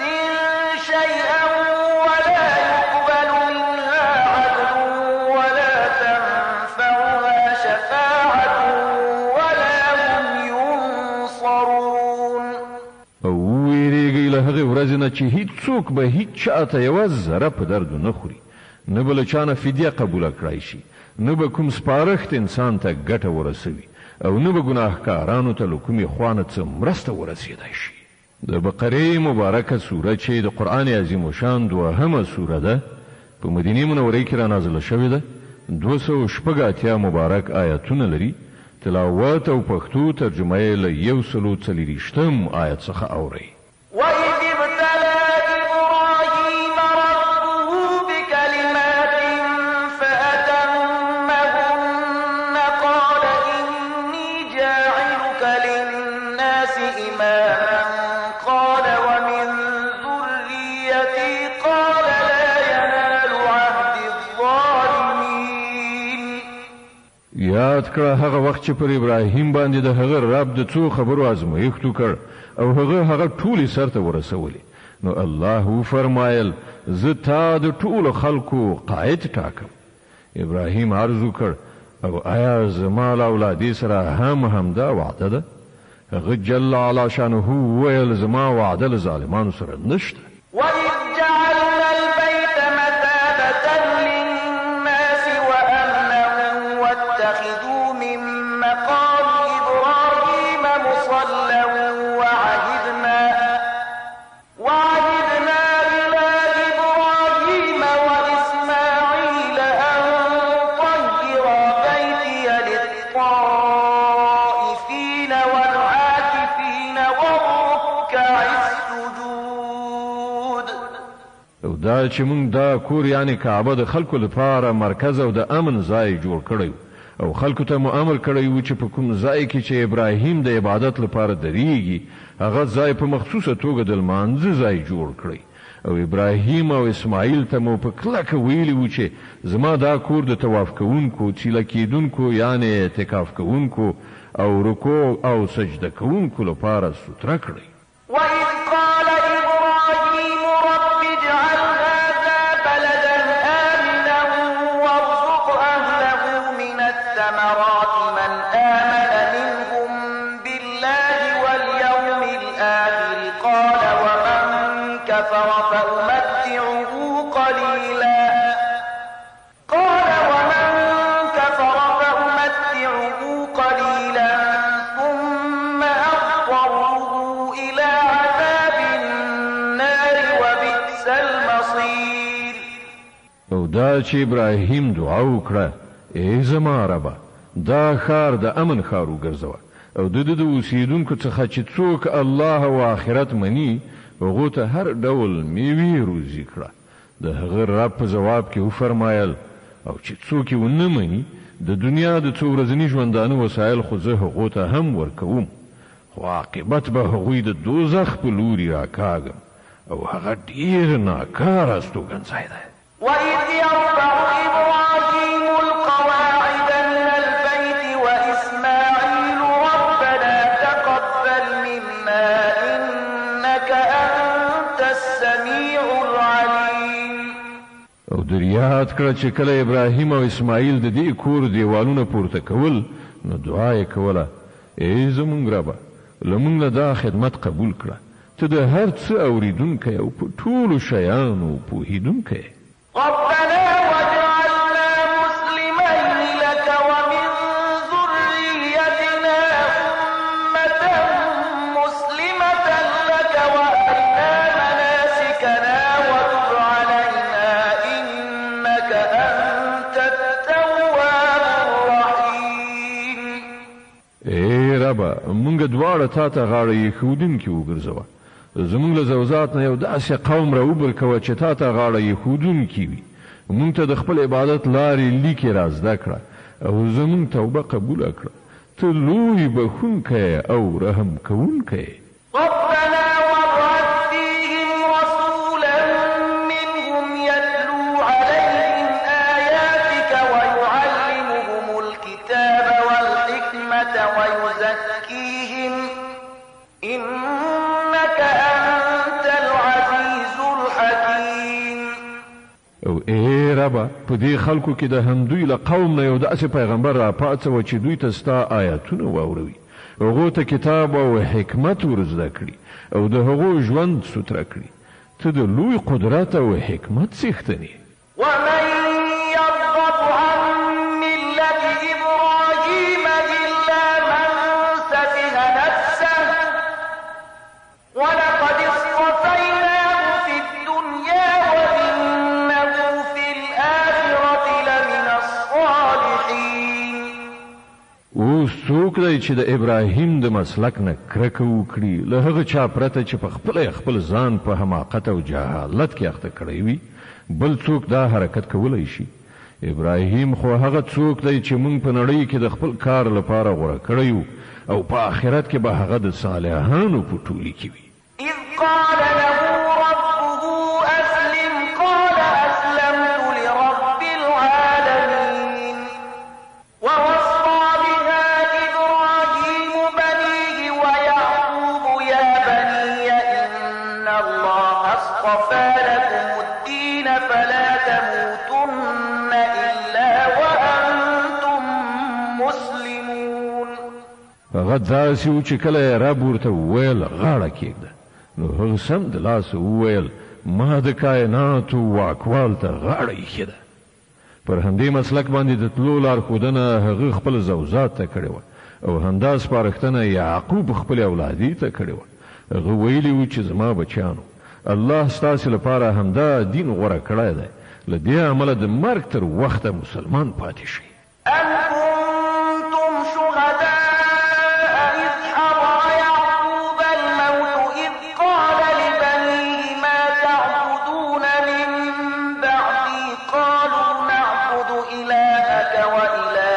شيئا ولا يقبل منها عدل ولا تنفعها شفاعة ولا هم ينصرون. او ویریږئ له هغې ورځې نه چې هیڅوک به هیڅ چاته یوه ذره په درد نه خوري، نه به له چا نه فدیه قبوله کړی شي، نه به کوم سپارښت انسان ته ګټه ورسوي، او نه به ګناهکارانو ته له کومې خوا نه څه مرسته ورسېدی شي. د بقرې مبارکه سوره چې د قرآن عظیم الشان دوهمه سوره ده په مدینې منورې کې رانازله شوې ده، 286 مبارک آیتونه لري. تلاوت او پښتو ترجمه یې له 140 آیت څخه اورئ. وإذ ابتلى إبراهيم ربه بكلمات فأتمهن قال إني جاعلك للناس إماما قال ومن ذريتي قال لا ينال عهد الظالمين. یاد کړه هغه وخت چې پر ابراهیم باندې د هغه رب د څو خبرو ازمایښت وکړ او هغه ټولې سرته ورسولې، نو الله فرمایل زه تا د ټولو خلکو قائد ټاکم. ابراهیم عرض وکړ او آیا زما له اولادې سره همدا وعده ده؟ هغه جل علا شانه وویل زما وعده له ظالمانو سره نشته. وإذ جعلنا البيت مثابة للناس وأمنا واتخذوا من مقام إبراهيم مصلى وعهدنا إلى إبراهيم وإسماعيل أن طهر بيتي للطائفين والعاكفين والركع السجود. او دا چې موږ دا کور یعنی کعبه د خلکو لپاره مرکز او د امن ځای جوړ کړی او خلکو ته مو امر کړی و چې په کوم ځای کې چې ابراهیم د عبادت لپاره درېږي هغه ځای په مخصوصه توګه د لمانځه ځای جوړ کړی، او ابراهیم او اسماعیل ته مو په کلکه ویلي و چې زما دا کور د طواف کوونکو، چیله کیدونکو یعنی اعتکاف کوونکو او رکوع او سجده کوونکو لپاره ستره کړی. وإذ قال إبراهيم رب اجعل هذا بلدا آمنا وارزق أهله من الثمرات من آمن منهم بالله واليوم الآخر قال ومن كفر فأمتعه قليلا ثم أضطره إلى عذاب النار وبئس المصير. او دا چې ابراهیم دعا وکړه ای زما ربه دا ښار د امن ښار وګرځوه او د اوسیدونکو څخه چې څوک الله او آخرت مني هغو ته هر ډول میوې روزي کړه. د هغه رب په جواب کې وفرمایل او چې څوک یې ونه مني د دنیا د څو ورځني ژوندانه وسایل خو زه هغو ته هم ورکوم، خو عاقبت به هغوی د دوزخ په لوري راکاږم او هغه ډېر ناکاره استوګنځای دی. وإذ يرفع إبراهيم در یاد کړه چې کله ابراهیم او اسماعیل د دې کور دیوالونه پورته کول نو دعا یې کوله ای زمونږ ربه لمونږ له دا خدمت قبول کړه ته د هر څه اوریدونکی او په ټولو شیانو پوهیدونکی ربنا واجعلنا مسلمين لك ومن ذريتنا أمة مسلمة لك وأرنا مناسكنا وتب علينا إنك أنت التواب الرحيم ای ربه مونږ دواړه تا ته غاړه ایښودونکي وګرځوه زمونږ له زوزات نه یو داسې قوم راوبر کوه چې تا ته غاړه ایښودونکي وي مونږ ته د خپل عبادت لارې لیکې را زده کړه او زمونږ توبه قبوله کړه ته لوی بخونکی او رحم کوونکی ربنا وابعث فيهم رسولا منهم يتلو عليهم آياتك ويعلمهم الكتاب والحكمة ويزكيهم إنك أنت العزيز الحكيم او ای ربه په دې خلکو کې د همدوی له قوم نه یو داسې پیغمبر را پاڅوه چې دوی ته ستا آیاتونه واوروي هغو ته کتاب او حکمت ور زده کړي او د هغو ژوند سوتره کړي ته د لوی قدرت او حکمت څښتن یې ومن يرغب عن ملة إبراهيم إلا من سفه نفسه ولقد اصطفيناه في الدنيا وإنه في الآخرة لمن الصالحين اوس څوک دی چې د ابراهیم د مسلک نه کرکه وکړي له هغه چا پرته چې په خپل ځان په حماقت او جهالت کې اخته کړی وي بل څوک دا حرکت کولی شي ابراهیم خو هغه څوک دی چې موږ په نړۍ کې د خپل کار لپاره غوره کړی او په آخرت کې به هغه د صالحانو په ټولي کې وي إذ قال له ربه أسلم قال أسلمت لرب العالمين ووصى بها إبراهيم بنيه ويعقوب يا بني إن الله اصطفى لكم الدين فلا تموتن إلا وأنتم مسلمون هغه داسې و چې کله یې رب ورته وویل غاړه کېږده نو هغه سم د لاسه وویل ما د کائناتو واکوال ته غاړه ایښې ده پر همدې مسلک باندې د تلو لارښودنه هغه خپل زوزات ته کړې وه او همدا سپارښتنه یعقوب خپل اولادي ته کړې وه هغه ویلي و چې زما بچیانو الله ستاسې لپاره همدا دین غوره کړی دی له دې امله د مرګ تر وخته مسلمان پاتې شئ أم كنتم شهداء إذ حضر يعقوب الموت إذ قال لبنيه ما تعبدون من بعدي قالوا نعبد إلهك وإله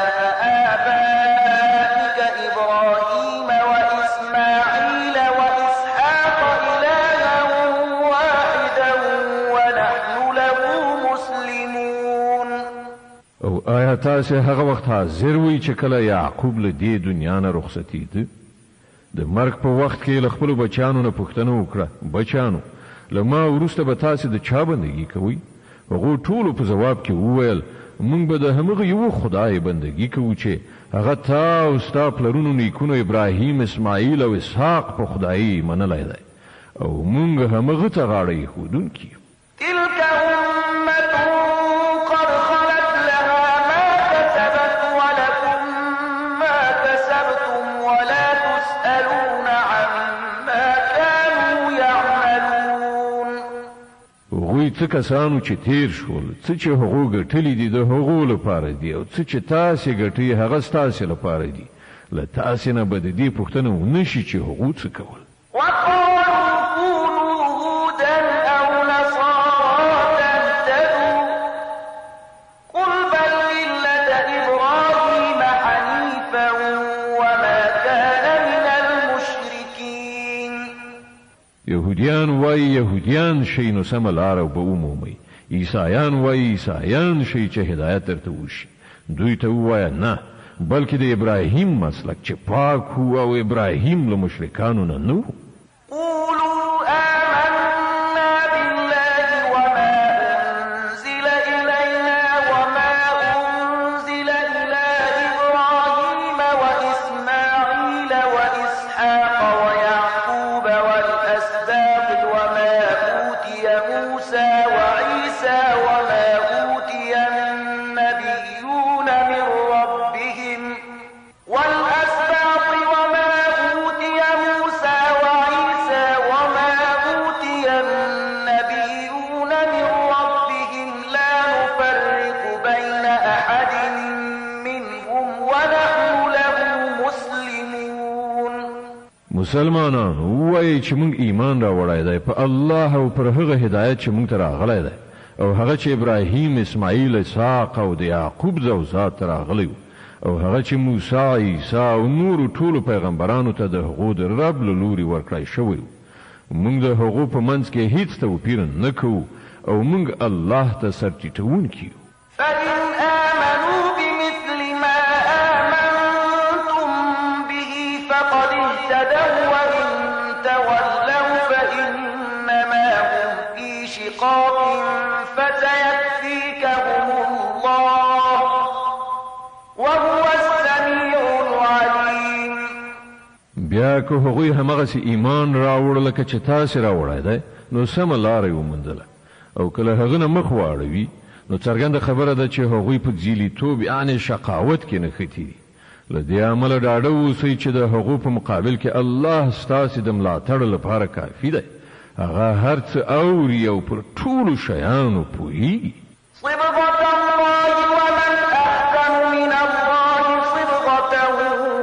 آبائك إبراهيم وإسماعيل وإسحاق إلها واحدا ونحن له مسلمون او آیا تاسې هغه وخت حاضر وئ چې کله یعقوب له دې دنیا نه رخصتېده د مرګ په وخت کې له خپلو بچیانو نه پوښتنه وکړه بچیانو له ما وروسته به تاسې د چا بندګي کوئ هغو ټولو په ځواب کې وویل موږ به د همغه یوه خدای بندګي کوو چې هغه تا او ستا پلرونو نیکونو ابراهیم اسماعیل او اسحاق په خدایي منلی دی او موږ همغه ته غاړه ایښودونکي یو تلك أمة قد خلت لها ما كسبت ولكم ما كسبتم ولا تسألون عما كانوا يعملون هغوی څه کسانو چې تیر شول څه چې هغو ګټلي دي د هغو لپاره دي او څه چې تاسې ګټئ هغه ستاسې لپاره دي له تاسې نه به د دې پوښتنه ونه شي چې هغو څه کول وقالوا كونوا هودا أو نصارى تهتدوا قل بل ملة إبراهيم حنيفا وما كان من المشركين یهودیان وایي یهودیان شئ نو سمه لاره به ومومئ عیسایان وایي عیسایان شئ چې هدایت درته وشي دوی ته ووایه نه بلکې د ابراهیم مسلک چې پاک و او ابراهیم له مشرکانو نه نه قولوا آمنا بالله وما أنزل إلى مسلمانانو وایي چې موږ ایمان راوړی دی په الله او پر هغه هدایت چې موږ ته راغلی دی او هغه چې ابراهیم اسماعیل اسحاق او د یعقوب زوجات ته راغلی او هغه چې موسی عیسی او نور ټولو پیغمبرانو ته د هغو د رب له لوري ورکړی شوی موږ د هغو په منځ کې هیڅ توپیر نه کوو او موږ الله ته سر ټیټوونکي یو. فإن آمنوا بمثل ما آمنتم به فقد اهتدوا وإن تولوا فإنما هم في شقاق فسيكفيكهم الله وهو السميع العليم. بیا که هغوی همغسې ایمان راوړ لکه چې تاسې راوړی دی نو سمه لاره یې وموندله او کله هغه نه مخ واړوي نو څرګنده خبره ده چې هغوی په ځیلیتوب یعنې شقاوت کې نښتي دي. له دې امله ډاډه اوسئ چې د هغو په مقابل کې الله ستاسې د ملاتړ لپاره کافي دی. هغه هر څه اوري او پر ټولو شیانو پوهیږي. صبغة الله ومن أحسن من الله صبغة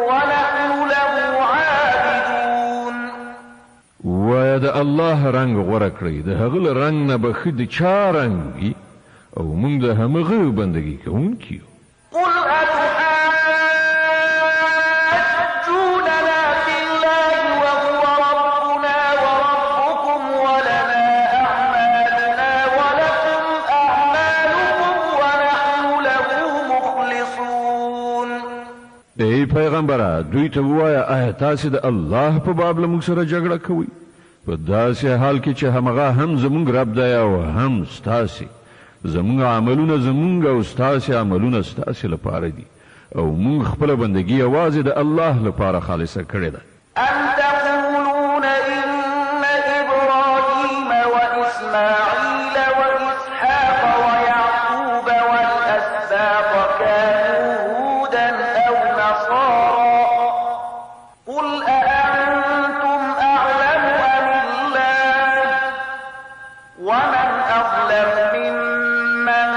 ونحن له عابدون. وایه د الله رنګ غوره کړئ د هغه له رنګ نه به ښه د چا رنګ وي او موږ د همغه بندګي کوونکي یو. قل أتحاجوننا في الله وهو ربنا وربكم ولنا أعمالنا ولكم أعمالكم ونحن له مخلصون. ای پیغمبره دوی ته ووایه آیا تاسې د الله په باب له موږ سره جګړه کوئ په داسې حال کې چې همغه هم زموږ رب دی او هم ستاسې زموږ عملونه زموږ او ستاسې عملونه ستاسې لپاره دي او موږ خپله بندګي یوازې د الله لپاره خالصه کړې ده. أم تقولون إن إبراهيم وإسماعيل وإسحاق ويعقوب والأسباط كانوا هودا أو نصارى قل أأنتم أعلم أم الله ومن أظلم ممن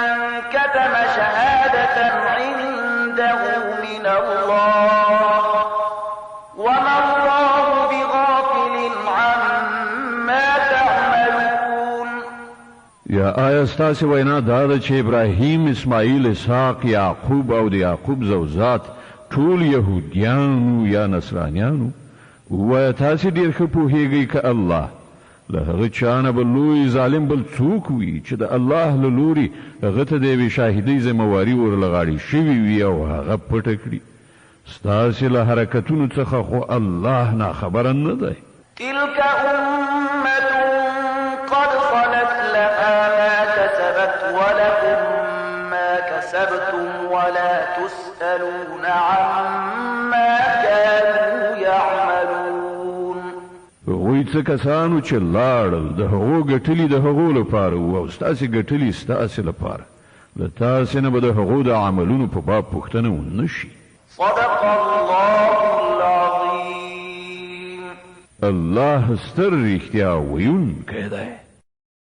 كتم شهادة عنده من الله وما الله بغافل عما تعملون. یا آیا ستاسې وینا دا ده چې ابراهیم اسماعیل اسحاق یعقوب او د یعقوب زوجات ټول یهودیانو یا نصرانیانو؟ ووایه تاسې ډېر ښه پوهیږئ که الله له هغه چا نه به لوی ظالم بل څوک وي چې د الله له لوري هغه ته د یوې شاهدۍ ذمهواري ورله غاړې شوې وي او هغه پټه کړي. ستاسې له حرکتونو څخه خو الله ناخبره نه دی. تلك أمة قد خلت لها ما كسبت ولكم ما كسبتم ولا تسألون عما كانوا يعملون. هغوی څه کسانو چې لاړل د هغو ګټلي د هغو لپاره وو او ستاسې ګټلي ستاسې لپاره له تاسې نه به د هغو د عملونو په باب پوښتنه ونه شي. صدق الله العظيم. الله ستر رښتیا ویونکی دی.